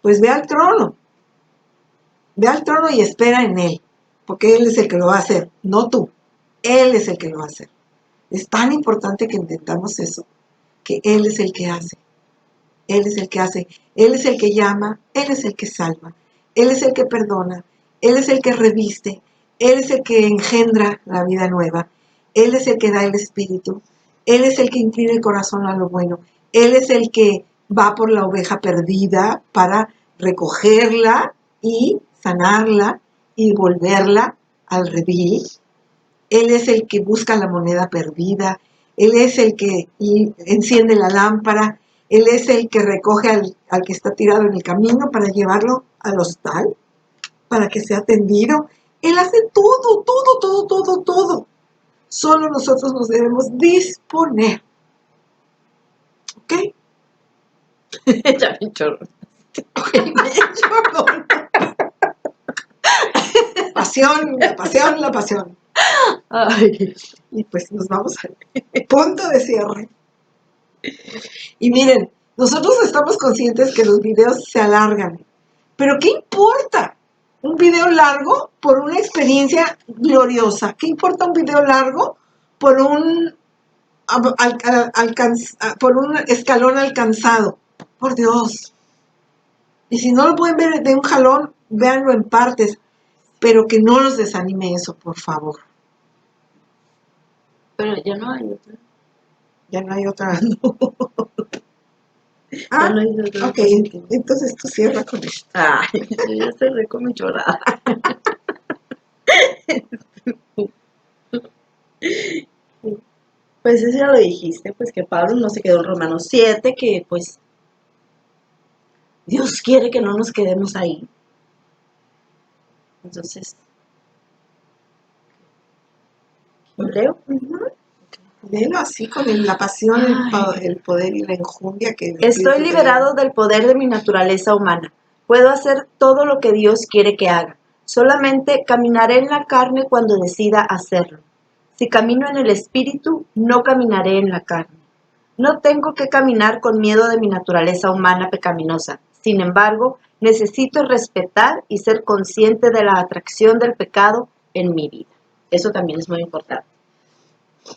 Pues ve al trono y espera en Él, porque Él es el que lo va a hacer, no tú, Él es el que lo va a hacer. Es tan importante que entendamos eso, que Él es el que hace. Él es el que hace, Él es el que llama, Él es el que salva, Él es el que perdona, Él es el que reviste, Él es el que engendra la vida nueva, Él es el que da el espíritu, Él es el que inclina el corazón a lo bueno, Él es el que va por la oveja perdida para recogerla y sanarla y volverla al redil. Él es el que busca la moneda perdida, Él es el que enciende la lámpara, Él es el que recoge al que está tirado en el camino para llevarlo al hostal, para que sea atendido. Él hace todo, todo, todo, todo, todo. Solo nosotros nos debemos disponer. ¿Ok? Ya me chorro. Pasión, la pasión, la pasión. Ay. Y pues nos vamos al punto de cierre. Y miren, nosotros estamos conscientes que los videos se alargan, pero ¿qué importa? Un video largo por una experiencia gloriosa. ¿Qué importa un video largo por por un escalón alcanzado? Por Dios. Y si no lo pueden ver de un jalón, véanlo en partes, pero que no los desanime eso, por favor. Pero ya no hay otra. Ya no hay otra. Ya no hay otra. Ok, entonces tú cierra con esto. Ay, yo ya cerré con mi chorrada. Pues eso ya lo dijiste, pues que Pablo no se quedó en Romanos 7, que pues Dios quiere que no nos quedemos ahí. Entonces, ¿lo leo? Léelo así con la pasión, el poder y la enjundia que... Estoy liberado del poder de mi naturaleza humana. Puedo hacer todo lo que Dios quiere que haga. Solamente caminaré en la carne cuando decida hacerlo. Si camino en el espíritu, no caminaré en la carne. No tengo que caminar con miedo de mi naturaleza humana pecaminosa. Sin embargo, necesito respetar y ser consciente de la atracción del pecado en mi vida. Eso también es muy importante.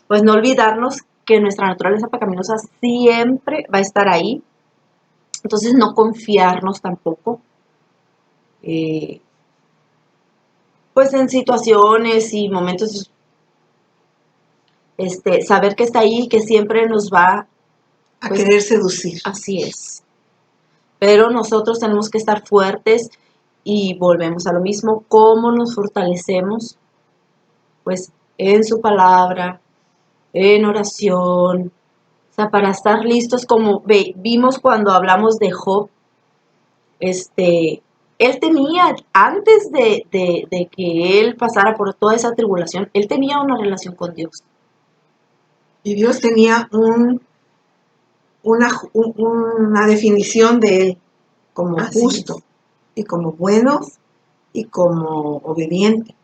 Pues no olvidarnos que nuestra naturaleza pecaminosa siempre va a estar ahí. Entonces no confiarnos tampoco. Pues en situaciones y momentos, saber que está ahí, que siempre nos va a querer seducir. Así es. Pero nosotros tenemos que estar fuertes y volvemos a lo mismo. ¿Cómo nos fortalecemos? Pues en su palabra, en oración, sea, para estar listos, como vimos cuando hablamos de Job, él tenía, antes de que él pasara por toda esa tribulación, él tenía una relación con Dios. Y Dios tenía una definición de él como Así justo y como bueno y como obediente.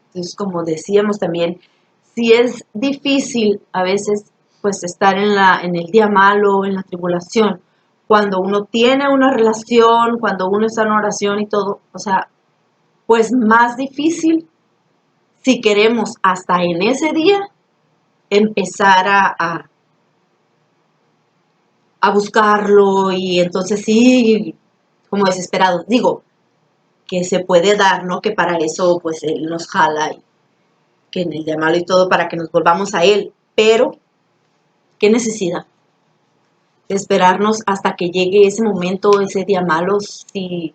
Entonces, como decíamos también, si es difícil a veces pues estar en el día malo, en la tribulación, cuando uno tiene una relación, cuando uno está en oración y todo, o sea, pues más difícil si queremos hasta en ese día empezar a buscarlo y entonces sí, como desesperados. Digo, que se puede dar, ¿no? Que para eso pues Él nos jala y que en el día malo y todo para que nos volvamos a Él. Pero, ¿qué necesidad de esperarnos hasta que llegue ese momento, ese día malo? Si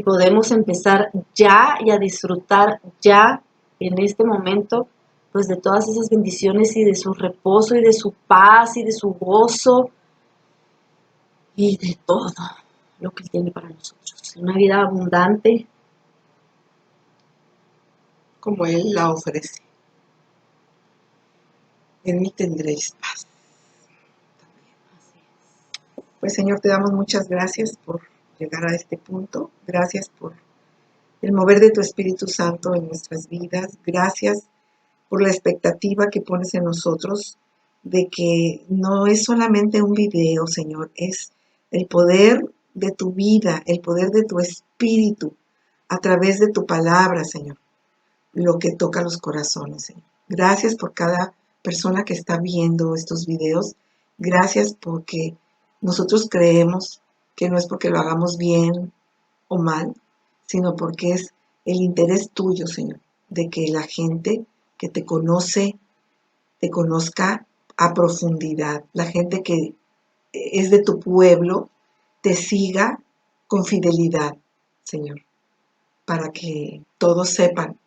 podemos empezar ya y a disfrutar ya en este momento, pues de todas esas bendiciones y de su reposo y de su paz y de su gozo y de todo lo que Él tiene para nosotros. Una vida abundante. Como Él la ofrece. En mí tendréis paz. Pues Señor, te damos muchas gracias por llegar a este punto. Gracias por el mover de tu Espíritu Santo en nuestras vidas. Gracias por la expectativa que pones en nosotros de que no es solamente un video, Señor, es el poder de tu vida, el poder de tu Espíritu a través de tu palabra, Señor, lo que toca los corazones, Señor. Gracias por cada persona que está viendo estos videos. Gracias porque nosotros creemos que no es porque lo hagamos bien o mal, sino porque es el interés tuyo, Señor, de que la gente que te conozca a profundidad. La gente que es de tu pueblo, te siga con fidelidad, Señor, para que todos sepan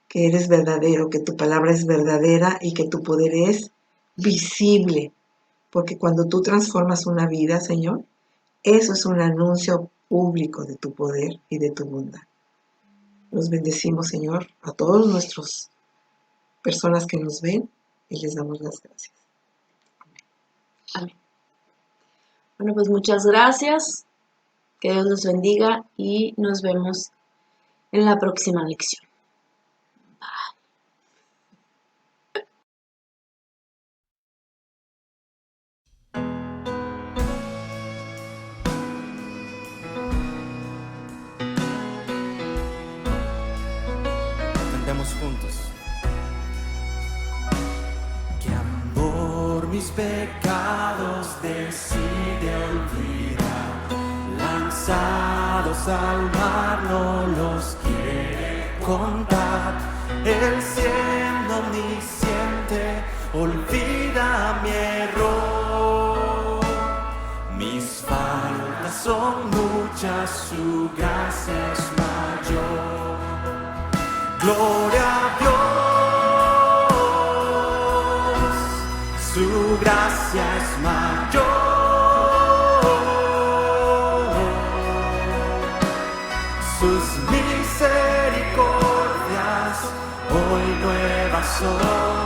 que eres verdadero, que tu palabra es verdadera y que tu poder es visible. Porque cuando tú transformas una vida, Señor, eso es un anuncio público de tu poder y de tu bondad. Los bendecimos, Señor, a todas nuestras personas que nos ven y les damos las gracias. Amén. Bueno, pues muchas gracias. Que Dios los bendiga y nos vemos en la próxima lección. Cantemos juntos. Que amor mis pecados decide olvidar, lanzados al mar no los quiere contar. Él siendo omnisciente olvida mi error. Mis faltas son muchas, su gracia es mayor. Gloria a Dios, su gracia es mayor. Sus misericordias hoy nuevas son.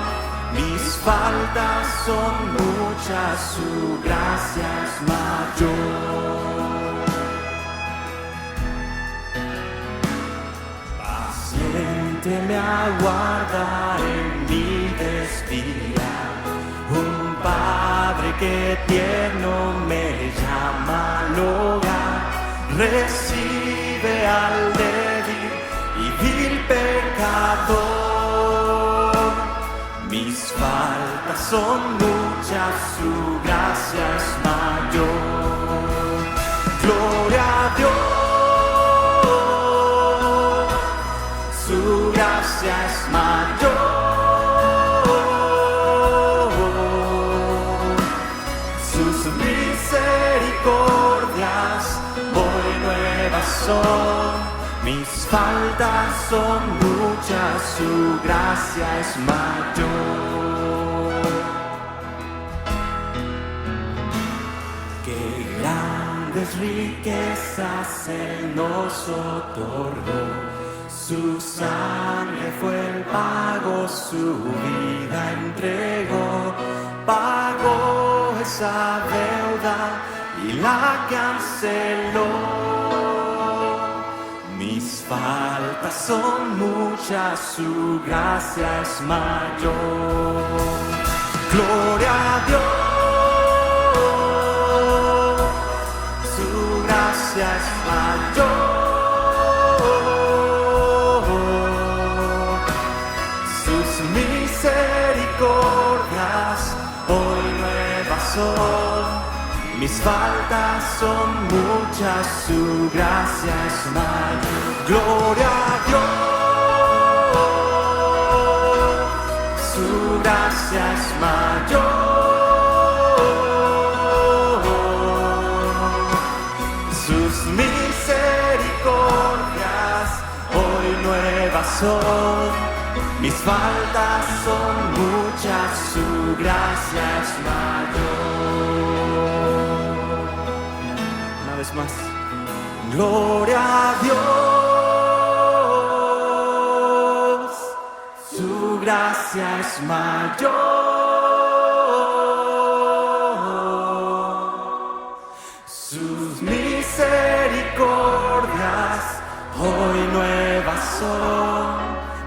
Mis faltas son muchas, su gracia es mayor. Me aguarda en mi desvía, un Padre que tierno me llama al hogar, recibe al débil y vil pecador. Mis faltas son muchas, su gracia es mayor. Gloria a Dios. Su gracia es mayor, sus misericordias hoy nuevas son. Mis faltas son muchas, su gracia es mayor. riquezas Él nos otorgó. Su sangre fue el pago, su vida entregó. Pagó esa deuda y la canceló. Mis faltas son muchas, su gracia es mayor. Gloria a Dios, su gracia es mayor. Sus misericordias hoy nuevas son. Mis faltas son muchas, su gracia es mayor. Gloria a Dios, su gracia es mayor. Sus misericordias hoy nuevas son. Mis faltas son muchas, su gracia es mayor. Una vez más. Gloria a Dios, su gracia es mayor. Sus misericordias hoy nuevas son.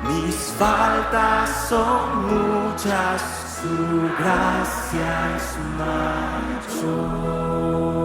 Mis faltas son muchas, su gracia es mayor.